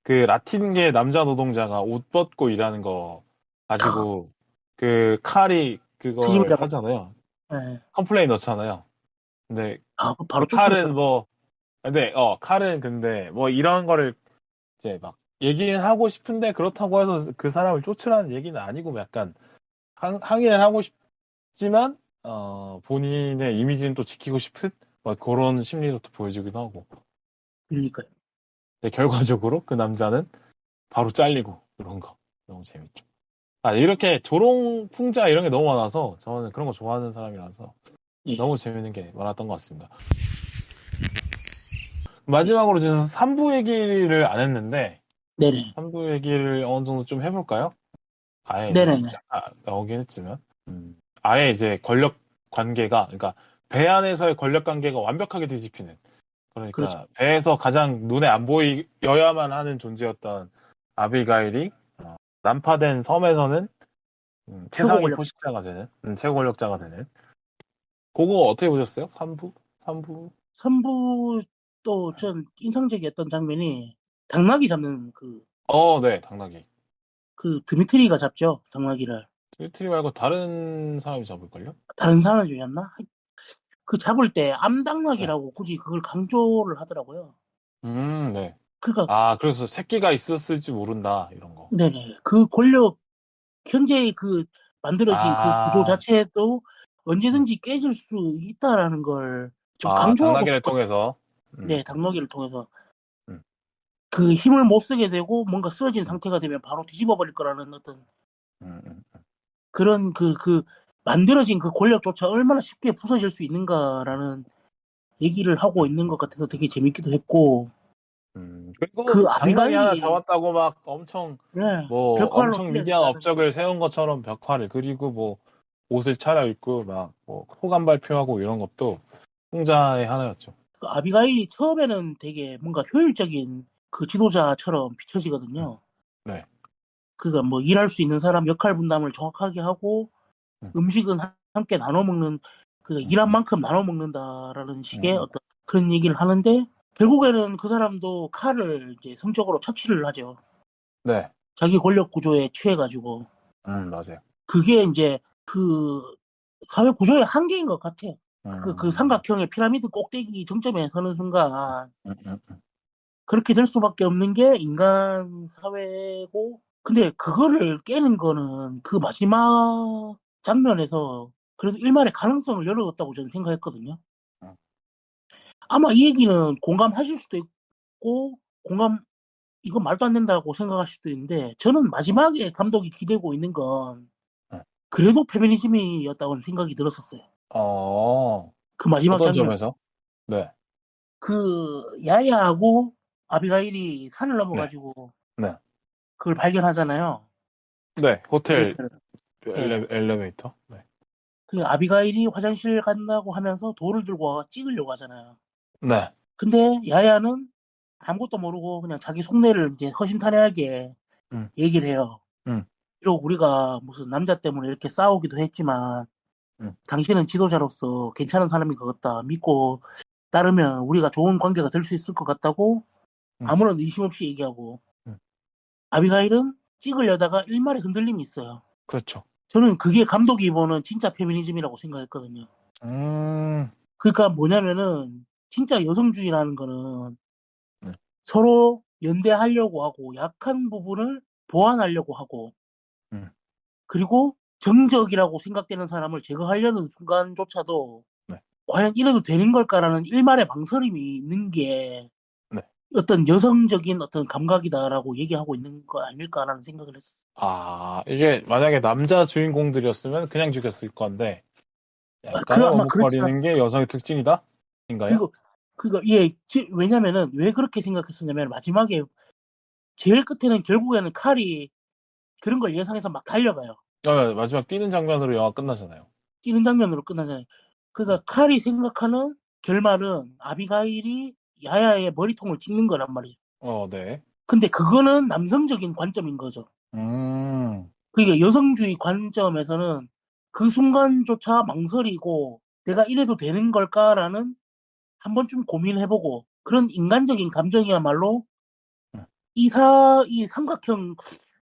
그 라틴계 남자 노동자가 옷 벗고 일하는 거 가지고 그 칼이 트집을 그걸 잡아, 하잖아요. 예. 컴플레인 넣잖아요. 근데 그 바로 칼은 쫓아냈더라고요. 뭐 근데 칼은 근데 뭐 이런 거를 이제 막 얘기는 하고 싶은데 그렇다고 해서 그 사람을 쫓으라는 얘기는 아니고 약간 항의를 하고 싶지만 본인의 이미지는 또 지키고 싶은 막 그런 심리도 또 보여주기도 하고. 그러니까요. 근데 결과적으로 그 남자는 바로 잘리고 그런 거 너무 재밌죠. 이렇게 조롱풍자 이런 게 너무 많아서 저는 그런 거 좋아하는 사람이라서 예, 너무 재밌는 게 많았던 것 같습니다. 예. 마지막으로 지금 3부 얘기를 안 했는데 네네. 3부 얘기를 어느 정도 좀 해볼까요? 아예 이제 네네네. 나오긴 했지만 아예 이제 권력 관계가 그러니까 배 안에서의 권력 관계가 완벽하게 뒤집히는. 그러니까 그렇죠. 배에서 가장 눈에 안 보여야만 하는 존재였던 아비가일이 난파된 섬에서는 최고 최상위 권력. 포식자가 되는, 최고 권력자가 되는. 그거 어떻게 보셨어요? 3부? 3부? 3부 또 전 인상적이었던 장면이 당나귀 잡는 네, 당나귀. 드미트리가 잡죠, 당나귀를. 트리 말고 다른 사람이 잡을걸요? 다른 사람이었나? 그 잡을 때 네. 암당나귀라고 굳이 그걸 강조를 하더라고요. 네. 그러니까 그래서 새끼가 있었을지 모른다, 이런 거. 네네, 그 권력 현재 만들어진 그 구조 아, 자체도 음. 언제든지 깨질 수 있다라는 걸 좀 강조하고 당나귀를 싶거든요. 통해서. 네, 당나귀를 통해서 음, 그 힘을 못 쓰게 되고 뭔가 쓰러진 음, 상태가 되면 바로 뒤집어 버릴 거라는 어떤 음, 음. 그런 만들어진 그 권력조차 얼마나 쉽게 부서질 수 있는가라는 얘기를 하고 있는 것 같아서 되게 재밌기도 했고, 그리고 그 당나귀 하나 아비가일이, 잡았다고 막 엄청, 네, 벽화로 엄청 쓰여야 위대한 된다는, 업적을 세운 것처럼 벽화를 그리고 옷을 차려입고 호감 발표하고 이런 것도 풍자의 하나였죠. 그 아비가일이 처음에는 되게 뭔가 효율적인 그 지도자처럼 음, 비춰지거든요. 네. 그가 뭐 일할 수 있는 사람 역할 분담을 정확하게 하고, 음, 음식은 함께 나눠 먹는, 음, 일한 음, 만큼 나눠 먹는다라는 식의 음. 어떤 그런 얘기를 하는데, 결국에는 그 사람도 칼을 이제 성적으로 착취를 하죠. 네. 자기 권력 구조에 취해가지고. 맞아요. 그게 이제 그 사회 구조의 한계인 것 같아요. 그 음, 삼각형의 피라미드 꼭대기 정점에 서는 순간 음, 음, 그렇게 될 수밖에 없는 게 인간 사회고, 근데 그거를 깨는 거는 그 마지막 장면에서 그래도 일말의 가능성을 열어뒀다고 저는 생각했거든요. 음. 아마 이 얘기는 공감하실 수도 있고, 이건 말도 안 된다고 생각하실 수도 있는데, 저는 마지막에 감독이 기대고 있는 건 음. 그래도 페미니즘이었다고 생각이 들었었어요. 어, 그 마지막 어떤 장면. 점에서? 네. 야야하고 아비가일이 산을 네. 넘어가지고 네. 그걸 발견하잖아요. 네. 호텔 엘리베이터를. 예. 엘리베이터. 네. 그 아비가일이 화장실 간다고 하면서 돌을 들고 와 찍으려고 하잖아요. 네. 근데 야야는 아무것도 모르고 그냥 자기 속내를 이제 허심탄회하게 음, 얘기를 해요. 음, 비록 우리가 무슨 남자 때문에 이렇게 싸우기도 했지만 음, 당신은 지도자로서 괜찮은 사람인 것 같다. 믿고 따르면 우리가 좋은 관계가 될 수 있을 것 같다고 음, 아무런 의심 없이 얘기하고, 음. 아비가일은 찍으려다가 일말의 흔들림이 있어요. 그렇죠. 저는 그게 감독이 보는 진짜 페미니즘이라고 생각했거든요. 음, 그러니까 뭐냐면은 진짜 여성주의라는 거는 음, 서로 연대하려고 하고 약한 부분을 보완하려고 하고, 음, 그리고 정적이라고 생각되는 사람을 제거하려는 순간조차도 네. 과연 이래도 되는 걸까라는 일말의 망설임이 있는 게 네. 어떤 여성적인 어떤 감각이다라고 얘기하고 있는 거 아닐까라는 생각을 했었어요. 이게 만약에 남자 주인공들이었으면 그냥 죽였을 건데, 약간의 아마 그렇지 머뭇거리는 게 않았을까. 여성의 특징이다? 인가요? 그리고 예, 왜냐면은 왜 그렇게 생각했었냐면 마지막에 제일 끝에는 결국에는 칼이 그런 걸 예상해서 막 달려가요. 마지막 뛰는 장면으로 영화 끝나잖아요. 뛰는 장면으로 끝나잖아요. 그러니까 칼이 생각하는 결말은 아비가일이 야야의 머리통을 찍는 거란 말이죠. 네. 근데 그거는 남성적인 관점인 거죠. 음, 그러니까 여성주의 관점에서는 그 순간조차 망설이고 내가 이래도 되는 걸까라는 한 번쯤 고민해보고 그런 인간적인 감정이야말로 음, 이 삼각형,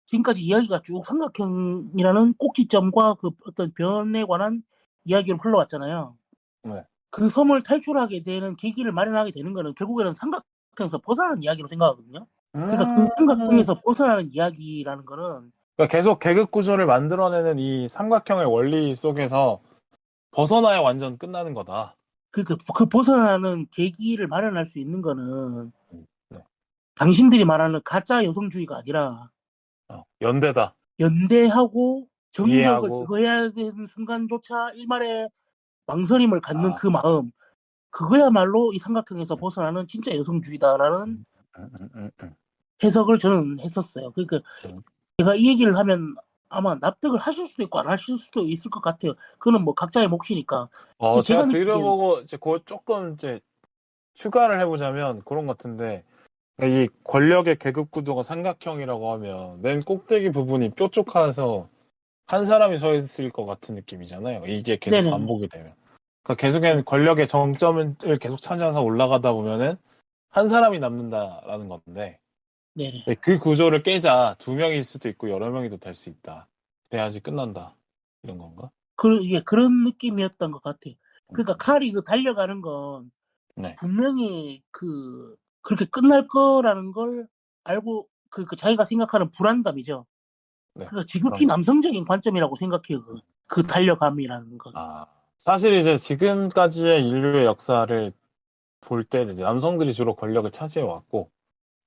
지금까지 이야기가 쭉 삼각형이라는 꼭지점과 그 어떤 변에 관한 이야기로 흘러왔잖아요. 네. 그 섬을 탈출하게 되는 계기를 마련하게 되는 거는 결국에는 삼각형에서 벗어나는 이야기로 생각하거든요. 그러니까 그 음, 삼각형에서 벗어나는 이야기라는 거는 그러니까 계속 계급 구조를 만들어내는 이 삼각형의 원리 속에서 벗어나야 완전 끝나는 거다. 그 벗어나는 계기를 마련할 수 있는 거는 네. 당신들이 말하는 가짜 여성주의가 아니라 연대다. 연대하고 정적을 이해하고, 제거해야 되는 순간조차 일말의 망설임을 갖는 아, 그 마음, 그거야말로 이 삼각형에서 벗어나는 진짜 여성주의다라는 음, 음, 음, 음, 해석을 저는 했었어요. 그러니까 음, 제가 이 얘기를 하면 아마 납득을 하실 수도 있고 안 하실 수도 있을 것 같아요. 그거는 뭐 각자의 몫이니까. 제가 느끼기에는 들어보고 이제 그거 조금 이제 추가를 해보자면 그런 것 같은데 이 권력의 계급 구조가 삼각형이라고 하면 맨 꼭대기 부분이 뾰족해서 한 사람이 서 있을 것 같은 느낌이잖아요. 이게 계속 네네네. 반복이 되면. 그러니까 계속해서 권력의 정점을 계속 찾아서 올라가다 보면은 한 사람이 남는다라는 건데 네네. 네, 그 구조를 깨자 두 명일 수도 있고 여러 명이도 될 수 있다. 그래야지 끝난다. 이런 건가? 이게 그런 느낌이었던 것 같아요. 음, 그러니까 칼이 달려가는 건 네. 분명히 그렇게 끝날 거라는 걸 알고 자기가 생각하는 불안감이죠. 네. 그러니까 지극히 그런 거. 남성적인 관점이라고 생각해요. 그 달려감이라는 건. 사실 이제 지금까지의 인류의 역사를 볼 때는 이제 남성들이 주로 권력을 차지해 왔고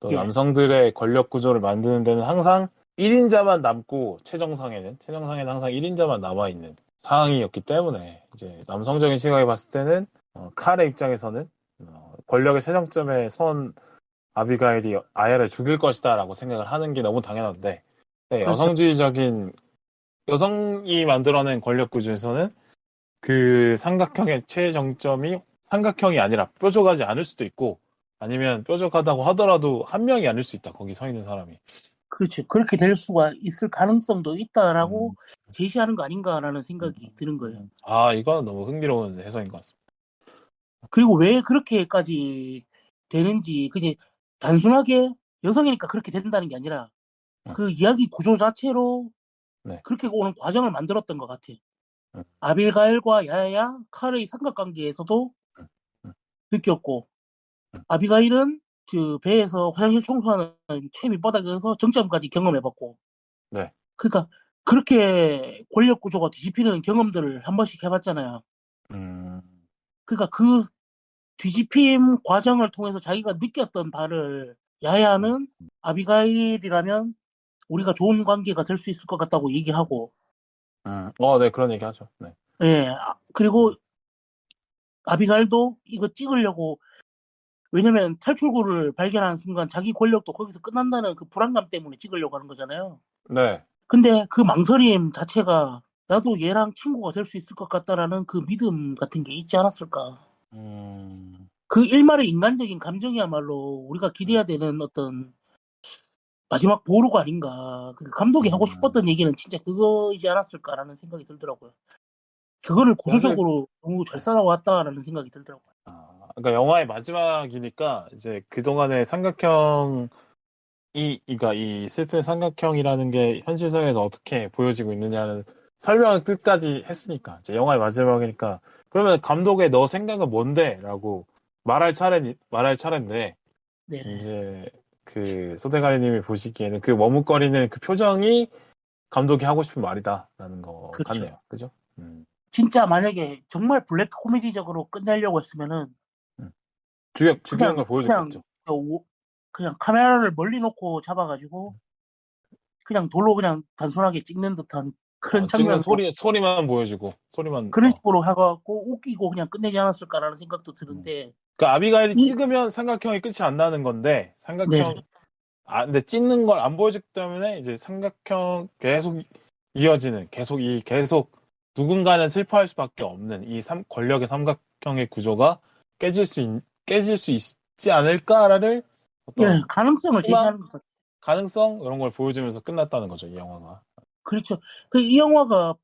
또 예. 남성들의 권력 구조를 만드는 데는 항상 1인자만 남고 최정상에는 항상 1인자만 남아있는 상황이었기 때문에 이제 남성적인 시각에 봤을 때는 칼의 입장에서는 권력의 최정점에 선 아비가일이 아야를 죽일 것이다 라고 생각을 하는 게 너무 당연한데 네, 그렇죠. 여성이 만들어낸 권력 구조에서는 그 삼각형의 최정점이 삼각형이 아니라 뾰족하지 않을 수도 있고 아니면 뾰족하다고 하더라도 한 명이 아닐 수 있다. 거기 서 있는 사람이. 그렇죠. 그렇게 될 수가 있을 가능성도 있다라고 음, 제시하는 거 아닌가라는 음, 생각이 드는 거예요. 이건 너무 흥미로운 해석인 것 같습니다. 그리고 왜 그렇게까지 되는지, 그냥 단순하게 여성이니까 그렇게 된다는 게 아니라 음, 그 이야기 구조 자체로 네. 그렇게 오는 과정을 만들었던 것 같아요. 음, 아빌가일과 야야야, 칼의 삼각관계에서도 음, 음, 느꼈고, 음. 아비가일은 그 배에서 화장실 청소하는 채미 바닥에서 정점까지 경험해봤고, 네. 그러니까 그렇게 권력 구조가 뒤집히는 경험들을 한 번씩 해봤잖아요. 음, 그러니까 그 뒤집힘 과정을 통해서 자기가 느꼈던 바를 음, 야야는 아비가일이라면 우리가 좋은 관계가 될 수 있을 것 같다고 얘기하고, 네, 그런 얘기 하죠. 네. 예, 그리고 아비가일도 이거 찍으려고, 왜냐면 탈출구를 발견한 순간 자기 권력도 거기서 끝난다는 그 불안감 때문에 찍으려고 하는 거잖아요. 네. 근데 그 망설임 자체가 나도 얘랑 친구가 될 수 있을 것 같다라는 그 믿음 같은 게 있지 않았을까. 음, 그 일말의 인간적인 감정이야말로 우리가 기대해야 되는 어떤 마지막 보루가 아닌가. 그 감독이 하고 음. 싶었던 얘기는 진짜 그거이지 않았을까라는 생각이 들더라고요. 그거를 사실, 구조적으로 너무 잘 네. 쌓아왔다라는 생각이 들더라고요. 그러니까 영화의 마지막이니까 이제 그동안의 삼각형 그러니까 이 슬픈 삼각형이라는 게 현실성에서 어떻게 보여지고 있느냐는 설명을 끝까지 했으니까 이제 영화의 마지막이니까 그러면 감독의 너 생각은 뭔데? 라고 말할 차례인데 네네. 이제 그 소대가리님이 보시기에는 그 머뭇거리는 그 표정이 감독이 하고 싶은 말이다라는 거 그렇죠. 같네요. 그죠? 진짜 만약에 정말 블랙 코미디적으로 끝내려고 했으면은 음. 죽이는 그냥 걸 보여줬겠죠. 그냥 카메라를 멀리 놓고 잡아가지고 그냥 돌로 그냥 단순하게 찍는 듯한 그런 찍는 장면으로 소리만 보여주고 소리만 그런 식으로 해갖고 웃기고 그냥 끝내지 않았을까라는 생각도 음. 드는데 그 아비가일이 이 찍으면 삼각형이 끝이 안 나는 건데 네네. 근데 찍는 걸 안 보여주기 때문에 이제 삼각형 계속 이어지는 계속 누군가는 슬퍼할 수밖에 없는 권력의 삼각형의 구조가 깨질 수 있지 않을까라는 예, 어떤 가능성을 희망, 제시하는 것 같아요. 가능성 이런 걸 보여주면서 끝났다는 거죠, 이 영화가. 그렇죠. 이 영화가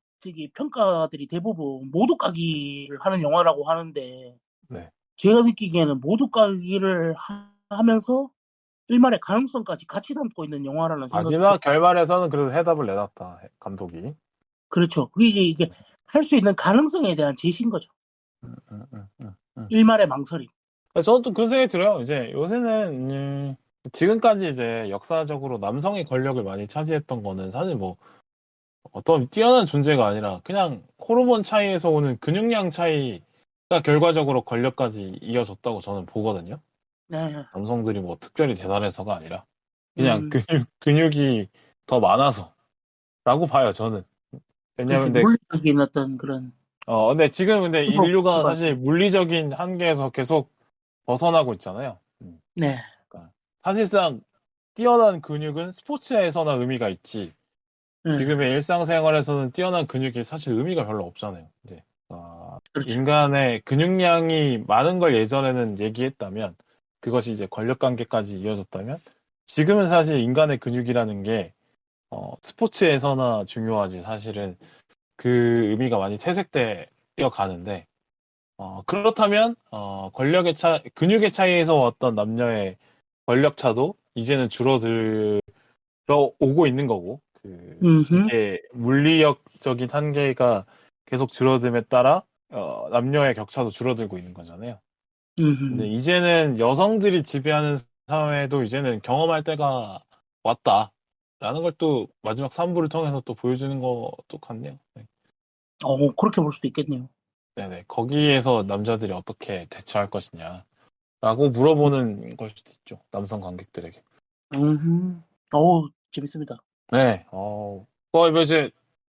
평가들이 대부분 모두 까기를 하는 영화라고 하는데 네. 제가 느끼기에는 모두 까기를 하면서 일말의 가능성까지 같이 담고 있는 영화라는 생각이 들어요. 마지막 결말에서는 그래도 해답을 내놨다, 감독이. 그렇죠. 이게 할 수 있는 가능성에 대한 제시인 거죠. 음, 음, 음, 음. 일말의 망설임. 저는 또 그런 생각이 들어요. 이제 요새는 지금까지 이제 역사적으로 남성의 권력을 많이 차지했던 거는 사실 뭐 어떤 뛰어난 존재가 아니라 그냥 호르몬 차이에서 오는 근육량 차이가 결과적으로 권력까지 이어졌다고 저는 보거든요. 네. 남성들이 뭐 특별히 대단해서가 아니라 그냥 음, 근육이 더 많아서라고 봐요, 저는. 그렇죠. 왜냐면 근데 물리적인 어떤 그런 근데 인류가 수가 사실 물리적인 한계에서 계속 벗어나고 있잖아요. 네. 그러니까 사실상 뛰어난 근육은 스포츠에서나 의미가 있지. 네. 지금의 일상생활에서는 뛰어난 근육이 사실 의미가 별로 없잖아요. 이제 그렇죠. 인간의 근육량이 많은 걸 예전에는 얘기했다면 그것이 이제 권력관계까지 이어졌다면 지금은 사실 인간의 근육이라는 게 스포츠에서나 중요하지 사실은 그 의미가 많이 퇴색되어 가는데 그렇다면 근육의 차이에서 왔던 남녀의 권력 차도 이제는 줄어들어 오고 있는 거고 음흠. 이게 물리력적인 한계가 계속 줄어듦에 따라 남녀의 격차도 줄어들고 있는 거잖아요. 근데 음흠. 이제는 여성들이 지배하는 사회도 이제는 경험할 때가 왔다라는 걸 또 마지막 3부를 통해서 또 보여주는 것도 같네요. 네. 그렇게 볼 수도 있겠네요. 네네. 거기에서 남자들이 어떻게 대처할 것이냐라고 물어보는 걸 수도 있죠. 남성 관객들에게. 음흠. 재밌습니다. 네. 이제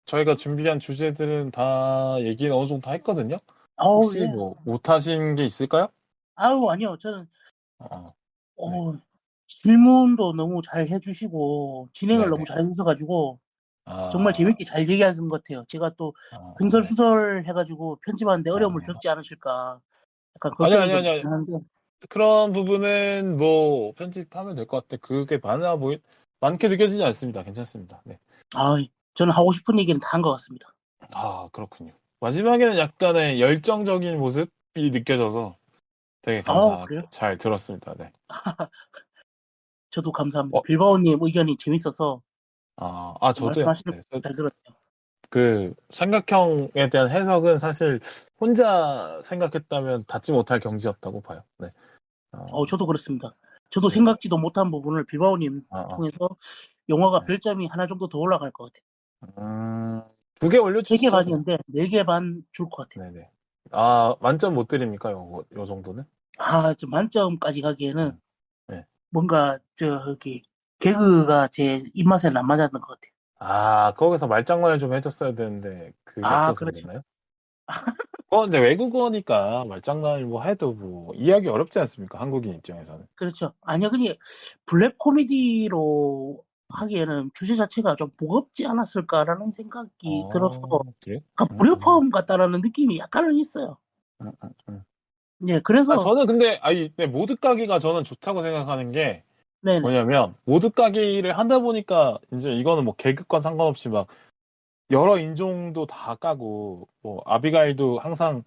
저희가 준비한 주제들은 다 얘기는 어느 정도 다 했거든요. 혹시 예. 뭐 못하신 게 있을까요? 아니요. 저는, 어, 네. 질문도 너무 잘 해주시고, 진행을 너무 네네. 잘 해주셔가지고, 정말 아, 재밌게 잘 얘기하는 것 같아요. 제가 또, 네. 횡설수설 해가지고 편집하는데 어려움을 아, 겪지 않으실까, 약간 걱정이 좀 아니요. 있긴 한데, 그런 부분은 뭐 편집하면 될 것 같아. 그게 많게 느껴지지 않습니다. 괜찮습니다. 네. 아, 저는 하고 싶은 얘기는 다 한 것 같습니다. 그렇군요. 마지막에는 약간의 열정적인 모습이 느껴져서 되게 그래요? 감사하게 잘 들었습니다. 네. 저도 감사합니다. 어, 빌바오님 의견이 재밌어서 저도요. 말씀하시는 네. 거 잘 들었네요. 그 삼각형에 대한 해석은 사실 혼자 생각했다면 닿지 못할 경지였다고 봐요. 네. 저도 그렇습니다. 저도 네네. 생각지도 못한 부분을 빌바오님 통해서 영화가 네. 별점이 하나 정도 더 올라갈 것 같아요. 2개 3개 올려주시죠, 그냥. 반이었는데 4개 반 줄 것 같아요. 네네. 만점 못 드립니까? 요 정도는? 좀 만점까지 가기에는 음, 네. 뭔가 개그가 제 입맛에는 안 맞았던 것 같아요. 거기서 말장난을 좀 해줬어야 되는데, 그게 없어서 그렇죠. 그랬나요? 근데 외국어니까 말장난을 뭐 해도 뭐, 이해하기 어렵지 않습니까? 한국인 입장에서는. 그렇죠. 아니요, 그게 블랙 코미디로 하기에는 주제 자체가 좀 무겁지 않았을까라는 생각이 들어서 그래요? 약간 음, 음, 불협화음 같다라는 느낌이 약간은 있어요. 음, 음, 음. 예, 그래서 저는 근데, 네, 모드 까기가 저는 좋다고 생각하는 게, 네네. 뭐냐면, 모드 까기를 하다 보니까, 이제 이거는 뭐 계급과 상관없이 막, 여러 인종도 다 까고, 뭐, 아비가일도 항상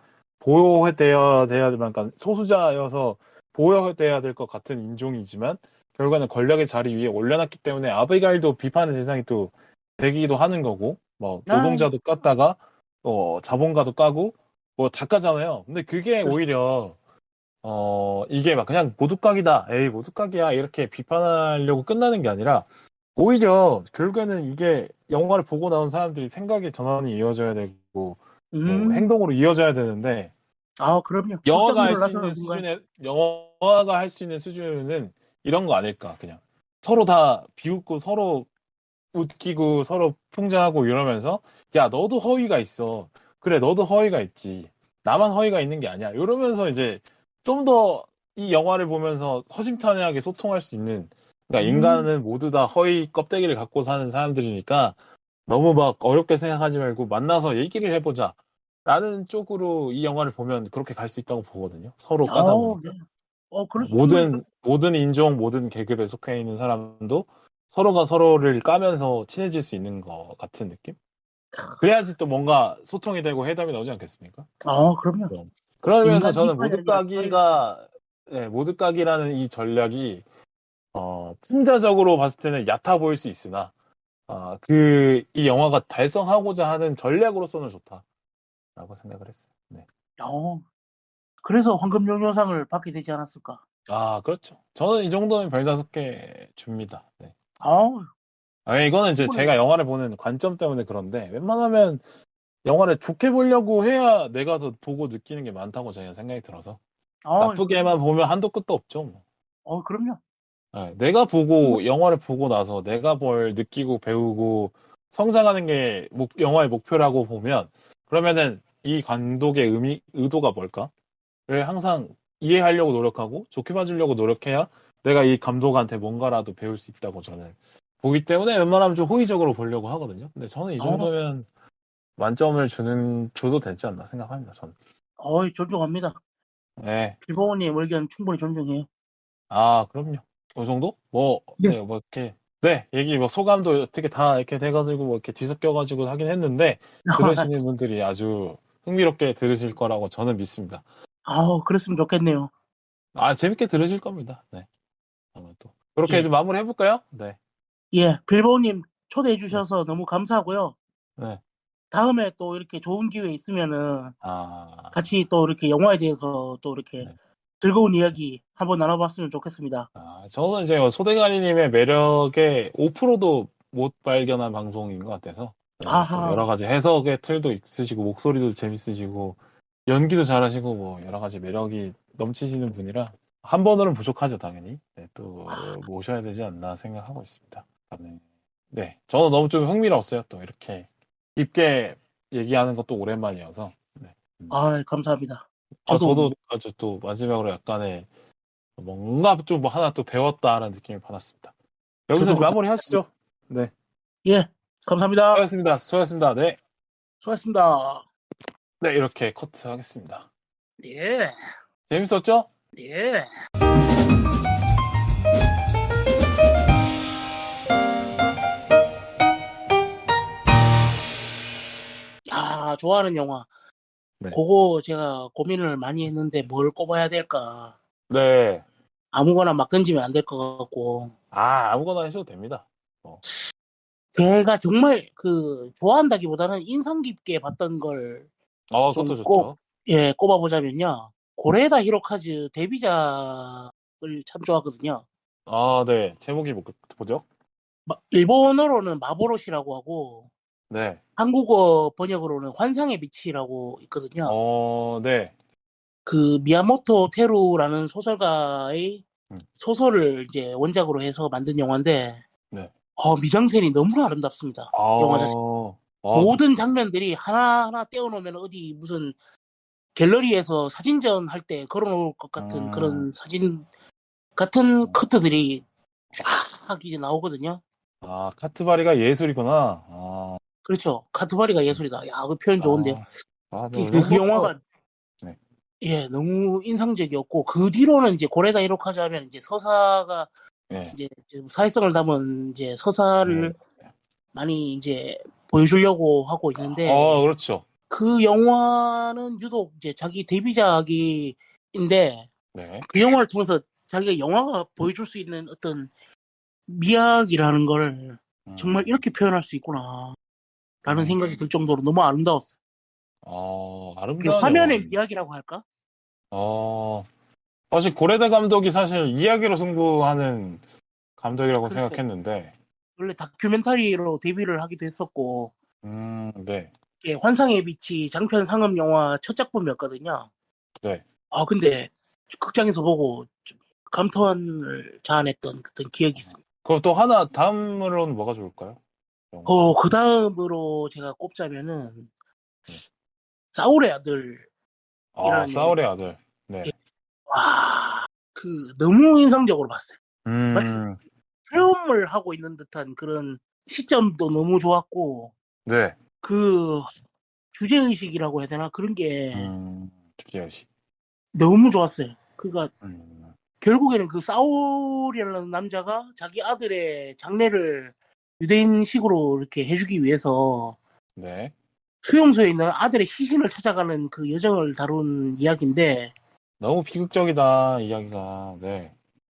돼야 되만, 그러니까 소수자여서 보호해야 될 것 같은 인종이지만, 결국에는 권력의 자리 위에 올려놨기 때문에 아비가일도 비판의 대상이 또 되기도 하는 거고, 뭐, 아, 노동자도 깠다가, 자본가도 까고, 뭐, 다 까잖아요. 근데 그게 그, 오히려, 이게 막 그냥 모두각이다. 에이, 모두각이야. 이렇게 비판하려고 끝나는 게 아니라, 오히려 결국에는 이게 영화를 보고 나온 사람들이 생각의 전환이 이어져야 되고, 뭐, 음, 행동으로 이어져야 되는데, 그럼요. 극장문을 나서는 순간, 영화가 할 수 있는 수준은 이런 거 아닐까, 그냥. 서로 다 비웃고, 서로 웃기고, 서로 풍자하고 이러면서, 야, 너도 허위가 있어. 그래, 너도 허위가 있지. 나만 허위가 있는 게 아니야. 이러면서 이제 좀 더 이 영화를 보면서 허심탄회하게 소통할 수 있는, 그러니까 음, 인간은 모두 다 허위 껍데기를 갖고 사는 사람들이니까 너무 막 어렵게 생각하지 말고 만나서 얘기를 해보자. 라는 쪽으로 이 영화를 보면 그렇게 갈 수 있다고 보거든요. 서로 까다 네. 보니까. 충분히 모든 인종, 모든 계급에 속해 있는 사람도 서로가 서로를 까면서 친해질 수 있는 것 같은 느낌? 그래야지 또 뭔가 소통이 되고 회담이 나오지 않겠습니까? 그럼요. 그럼. 그런 면에서 인간 저는 이빨이 아니라 털, 모드까기라는 이 전략이, 풍자적으로 봤을 때는 얕아 보일 수 있으나, 이 영화가 달성하고자 하는 전략으로서는 좋다라고 생각을 했어요. 네. 그래서 황금종려상을 받게 되지 않았을까. 그렇죠. 저는 이 정도면 별 5개 줍니다. 네. 아우, 이거는 이제 충분히, 제가 영화를 보는 관점 때문에 그런데, 웬만하면 영화를 좋게 보려고 해야 내가 더 보고 느끼는 게 많다고 저희는 생각이 들어서. 그럼요. 나쁘게만 보면 한도 끝도 없죠. 뭐. 그럼요. 내가 보고, 영화를 보고 나서 내가 뭘 느끼고 배우고 성장하는 게 영화의 목표라고 보면, 그러면은 이 감독의 의도가 뭘까를 항상 이해하려고 노력하고, 좋게 봐주려고 노력해야 내가 이 감독한테 뭔가라도 배울 수 있다고 저는 보기 때문에 웬만하면 좀 호의적으로 보려고 하거든요. 근데 저는 이 정도면 만점을 줘도 되지 않나 생각합니다, 저는. 존중합니다. 네. 빌보님 의견 충분히 존중해요. 아, 그럼요. 그 정도? 네. 이렇게, 네, 얘기, 소감도 어떻게 다 이렇게 돼가지고, 이렇게 뒤섞여가지고 하긴 했는데, 들으시는 분들이 아주 흥미롭게 들으실 거라고 저는 믿습니다. 그랬으면 좋겠네요. 재밌게 들으실 겁니다. 네. 아마 또. 그렇게 예. 좀 마무리 해볼까요? 네. 예, 빌보님 초대해 네. 주셔서 너무 감사하고요. 네. 다음에 또 이렇게 좋은 기회 있으면은, 아, 같이 또 이렇게 영화에 대해서 또 이렇게 네. 즐거운 이야기 한번 나눠봤으면 좋겠습니다. 저는 이제 소대가리님의 매력의 5%도 못 발견한 방송인 것 같아서, 또 여러 아하. 가지 해석의 틀도 있으시고, 목소리도 재밌으시고, 연기도 잘하시고, 여러 가지 매력이 넘치시는 분이라, 한 번으로는 부족하죠, 당연히. 네, 또, 모셔야 되지 않나 생각하고 있습니다. 네. 저는 너무 좀 흥미로웠어요, 또, 이렇게. 깊게 얘기하는 것도 오랜만이어서. 네. 감사합니다. 저도 아주 또 마지막으로 약간의 뭔가 좀 하나 또 배웠다라는 느낌을 받았습니다. 여기서 마무리 하시죠. 네. 예, 감사합니다. 수고하셨습니다. 네. 수고하셨습니다. 네, 이렇게 커트 하겠습니다. 예. 재밌었죠? 예. 좋아하는 영화. 네. 그거 제가 고민을 많이 했는데 뭘 꼽아야 될까. 네. 아무거나 막 던지면 안 될 것 같고. 아무거나 하셔도 됩니다. 제가 정말 좋아한다기보다는 인상 깊게 봤던 걸 그것도 좋죠. 꼽아보자면요. 고레다 히로카즈 데뷔작을 참 좋아하거든요. 네. 제목이 뭐죠? 일본어로는 마보로시라고 하고, 네. 한국어 번역으로는 환상의 빛이라고 있거든요. 네. 그 미야모토 테루라는 소설가의 소설을 이제 원작으로 해서 만든 영화인데, 네. 미장센이 너무나 아름답습니다. 영화 자체. 모든 장면들이 하나하나 떼어놓으면 어디 무슨 갤러리에서 사진전 할 때 걸어놓을 것 같은 그런 사진 같은 커트들이 쫙 이제 나오거든요. 카트바리가 예술이구나. 그렇죠. 카트바리가 예술이다. 야, 그 표현 좋은데요. 그 영화가 네. 너무 인상적이었고, 그 뒤로는 이제 고레다 히로카즈 하면 이제 서사가 이제 사회성을 담은 이제 서사를 많이 이제 보여주려고 하고 있는데, 그렇죠. 그 영화는 유독 이제 자기 데뷔작인데, 그 영화를 통해서 자기가 영화가 보여줄 수 있는 어떤 미학이라는 걸 정말 이렇게 표현할 수 있구나 라는 생각이 들 정도로 너무 아름다웠어요. 아름다운 화면의 영화는. 미학이라고 할까? 사실 고레다 감독이 사실 이야기로 승부하는 감독이라고 그렇죠. 생각했는데, 원래 다큐멘터리로 데뷔를 하기도 했었고, 네. 환상의 빛이 장편 상업 영화 첫 작품이었거든요. 네. 근데 극장에서 보고 좀 감탄을 자아냈던 그런 기억이 있습니다. 그럼 또 하나 다음으로는 뭐가 좋을까요? 그 다음으로 제가 꼽자면은 사울의 아들. 사울의 아들. 네. 너무 인상적으로 봤어요. 마치 음. 체험을 하고 있는 듯한 그런 시점도 너무 좋았고, 네. 그 주제의식이라고 해야 되나? 그런 게 주제의식. 너무 좋았어요. 그러니까 결국에는 그 사울이라는 남자가 자기 아들의 장례를 유대인식으로 이렇게 해주기 위해서 네. 수용소에 있는 아들의 시신을 찾아가는 그 여정을 다룬 이야기인데, 너무 비극적이다, 이야기가. 네.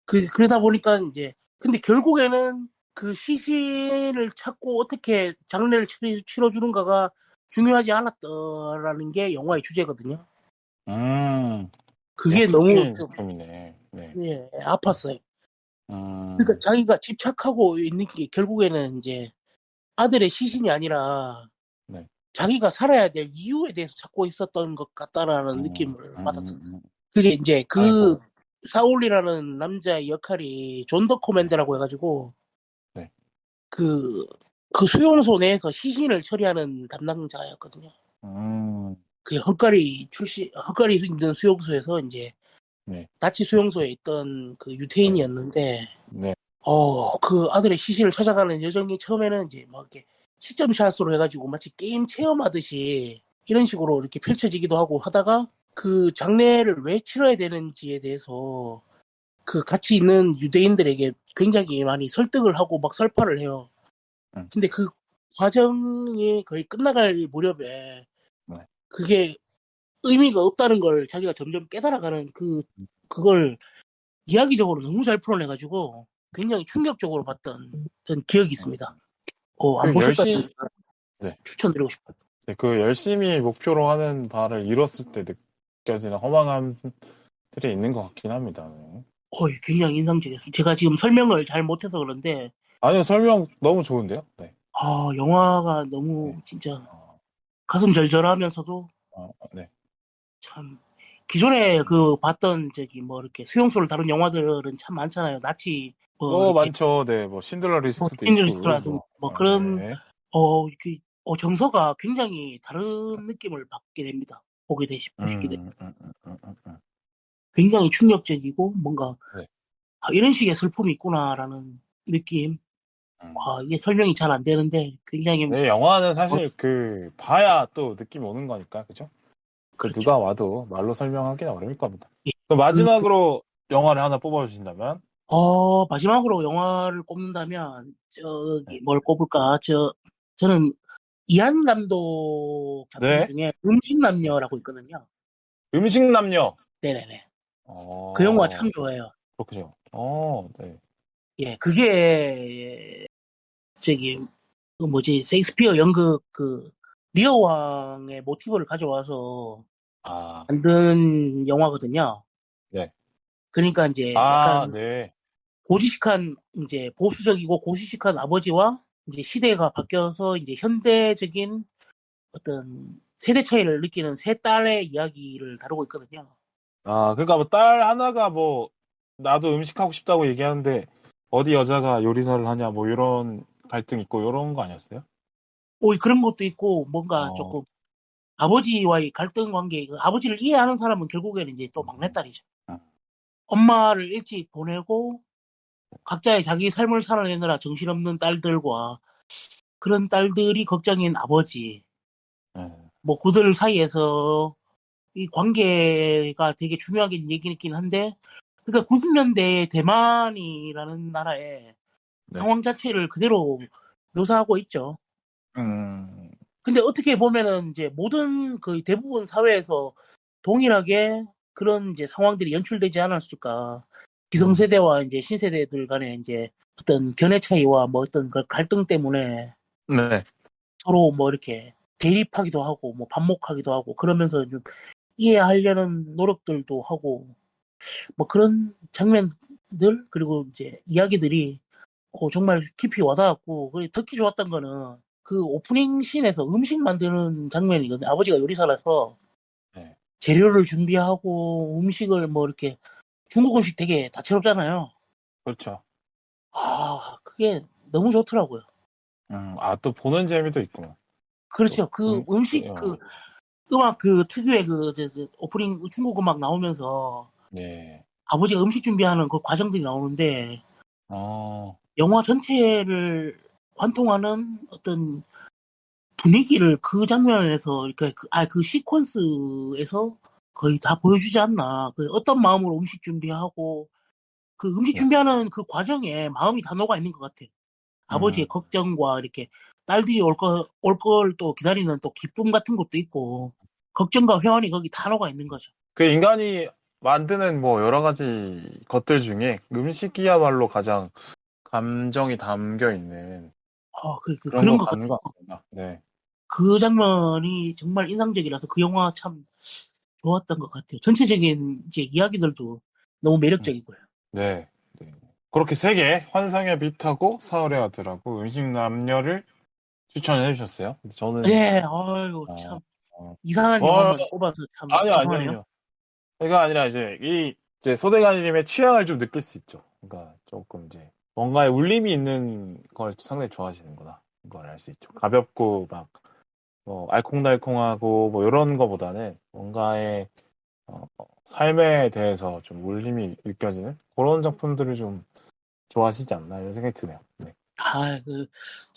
그러다 보니까 이제, 근데 결국에는 그 시신을 찾고 어떻게 장례를 치러주는가가 중요하지 않았더라는 게 영화의 주제거든요. 그게 너무 좀, 작품이네. 네. 예, 아팠어요. 그러니까 자기가 집착하고 있는 게 결국에는 이제 아들의 시신이 아니라 네. 자기가 살아야 될 이유에 대해서 찾고 있었던 것 같다라는 느낌을 받았었어요. 그게 이제 사울이라는 남자의 역할이 존 더 코맨드라고 해가지고, 네. 그 수용소 내에서 시신을 처리하는 담당자였거든요. 그 헝가리 있는 수용소에서 이제 나치 수용소에 있던 그 유태인이었는데, 그 아들의 시신을 찾아가는 여정이 처음에는 이제 막 이렇게 시점샷으로 해가지고 마치 게임 체험하듯이 이런 식으로 이렇게 펼쳐지기도 하고 하다가 그 장례를 왜 치러야 되는지에 대해서 그 같이 있는 유대인들에게 굉장히 많이 설득을 하고 막 설파를 해요. 근데 그 과정이 거의 끝나갈 무렵에 네. 그게 의미가 없다는 걸 자기가 점점 깨달아가는 그걸 이야기적으로 너무 잘 풀어내가지고 굉장히 충격적으로 봤던 기억이 있습니다. 안 그 보셨다면 네. 추천드리고 싶어요. 네, 그 열심히 목표로 하는 바를 이뤘을 때 느껴지는 허망함들이 있는 것 같긴 합니다. 네. 굉장히 인상적이었어요. 제가 지금 설명을 잘 못해서 그런데 아니요, 설명 너무 좋은데요? 네. 영화가 너무 네. 진짜 가슴 절절하면서도 네. 참 기존에 봤던 뭐 이렇게 수용소를 다룬 영화들은 참 많잖아요. 나치 이렇게 많죠. 네, 뭐 신들러 리스트도 싱글리스트라든 있고, 그런 네. 이렇게 정서가 굉장히 다른 느낌을 받게 됩니다. 보시게 돼. 굉장히 충격적이고 뭔가 네. 이런 식의 슬픔이 있구나라는 느낌. 이게 설명이 잘 안 되는데 굉장히 네, 영화는 사실 봐야 또 느낌이 오는 거니까, 그죠? 그렇죠. 누가 와도 말로 설명하기는 어려울 겁니다. 예. 그럼 마지막으로 영화를 하나 뽑아주신다면? 마지막으로 영화를 꼽는다면 뭘 꼽을까? 저는 이한 감독 작품 네. 중에 음식남녀라고 있거든요. 음식남녀. 네네네. 그 영화 참 좋아해요. 그렇군요. 네. 예, 그게 세익스피어 연극 리어 왕의 모티브를 가져와서 만든 영화거든요. 네. 그러니까 이제 약간 네. 고지식한 이제 보수적이고 고지식한 아버지와 이제 시대가 바뀌어서 이제 현대적인 어떤 세대 차이를 느끼는 세 딸의 이야기를 다루고 있거든요. 그러니까 뭐 딸 하나가 뭐 나도 음식하고 싶다고 얘기하는데 어디 여자가 요리사를 하냐 뭐 이런 갈등 있고 이런 거 아니었어요? 그런 것도 있고 뭔가 조금 아버지와의 갈등 관계, 아버지를 이해하는 사람은 결국에는 이제 또 막내딸이죠. 엄마를 일찍 보내고 각자의 자기 삶을 살아내느라 정신없는 딸들과 그런 딸들이 걱정인 아버지, 뭐 그들 사이에서 이 관계가 되게 중요하게 얘기했긴 한데, 그러니까 90년대 대만이라는 나라의 상황 자체를 그대로 묘사하고 있죠. 근데 어떻게 보면은 이제 모든 거의 대부분 사회에서 동일하게 그런 이제 상황들이 연출되지 않았을까. 기성세대와 이제 신세대들 간의 이제 어떤 견해 차이와 뭐 어떤 그 갈등 때문에 서로 뭐 이렇게 대립하기도 하고 뭐 반목하기도 하고 그러면서 좀 이해하려는 노력들도 하고 뭐 그런 장면들 그리고 이제 이야기들이 정말 깊이 와닿았고 그리고 특히 좋았던 거는 그 오프닝 씬에서 음식 만드는 장면이거든요. 아버지가 요리사라서 재료를 준비하고 음식을 뭐 이렇게 중국 음식 되게 다채롭잖아요. 그렇죠. 그게 너무 좋더라고요. 또 보는 재미도 있구나. 그렇죠. 음식 음악 특유의 오프닝 중국 음악 나오면서 아버지가 음식 준비하는 그 과정들이 나오는데 영화 전체를 관통하는 어떤 분위기를 그 장면에서 그 시퀀스에서 거의 다 보여주지 않나. 어떤 마음으로 음식 준비하고 그 음식 준비하는 그 과정에 마음이 다 녹아 있는 것 같아. 아버지의 걱정과 이렇게 딸들이 올 걸 또 기다리는 또 기쁨 같은 것도 있고 걱정과 회한이 거기 다 녹아 있는 거죠. 그 인간이 만드는 뭐 여러 가지 것들 중에 음식이야말로 가장 감정이 담겨 있는 그런 그런 거 것 같는 같아요. 것 같습니다. 네. 그 장면이 정말 인상적이라서 그 영화 참 좋았던 것 같아요. 전체적인 이제 이야기들도 너무 매력적이고요. 네. 그렇게 세 개, 환상의 빛하고 사흘의 아들하고 음식남녀를 추천해 주셨어요. 저는 네, 참 이상한 영화만 꼽아서 참 죄송하네요. 아니요. 그가 아니라 이제 소대가님의 취향을 좀 느낄 수 있죠. 그러니까 조금 이제 뭔가에 울림이 있는 걸 상당히 좋아하시는구나. 이걸 알 수 있죠. 가볍고 막 뭐 알콩달콩하고 뭐 이런 거보다는 뭔가의 삶에 대해서 좀 울림이 느껴지는 그런 작품들을 좀 좋아하시지 않나 이런 생각이 드네요. 네.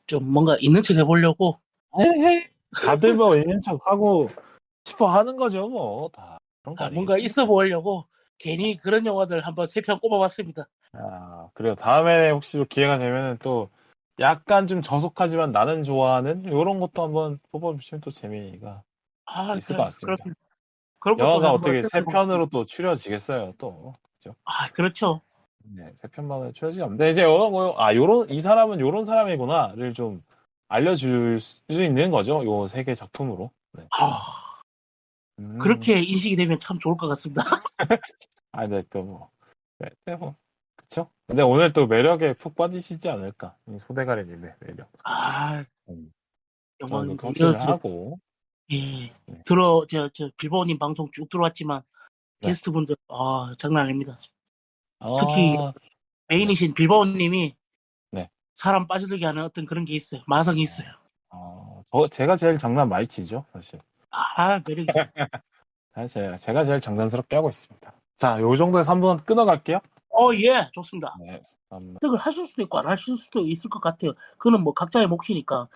좀 뭔가 있는 척 해보려고. 에헤이. 다들 뭐 있는 척 하고 싶어 하는 거죠, 뭐. 다 그런 거 뭔가 아니겠습니까? 있어 보이려고 괜히 그런 영화들 한번 3편 꼽아봤습니다. 그리고 다음에 혹시 기회가 되면은 또 약간 좀 저속하지만 나는 좋아하는 이런 것도 한번 뽑아주시면 또 재미가 있을 것 같습니다. 그런 것도 영화가 한번 어떻게 세 생각해보겠습니다. 편으로 또 추려지겠어요, 또. 그죠? 그렇죠. 네, 세 편만에 추려지지 않는데, 이제, 이 사람은 요런 사람이구나를 좀 알려줄 수 있는 거죠, 요 세 개 작품으로. 네. 그렇게 인식이 되면 참 좋을 것 같습니다. 네, 또 뭐. 네, 뭐. 그쵸? 근데 오늘 또 매력에 푹 빠지시지 않을까. 이 소대가리님의 매력. 음, 저는 그렇게 영광입니다. 확신을 하고. 예. 네. 빌보님 방송 쭉 들어왔지만, 네. 게스트분들, 장난 아닙니다. 특히 네. 메인이신 빌보님이 네. 사람 빠져들게 하는 어떤 그런 게 있어요. 마성이 있어요. 제가 제일 장난 많이 치죠, 사실. 매력 있어요. 사실 제가 제일 장난스럽게 하고 있습니다. 자, 요 정도에서 한번 끊어갈게요. 예, 좋습니다. 네. 획득을 하실 수도 있고 안 하실 수도 있을 것 같아요. 그거는 뭐 각자의 몫이니까.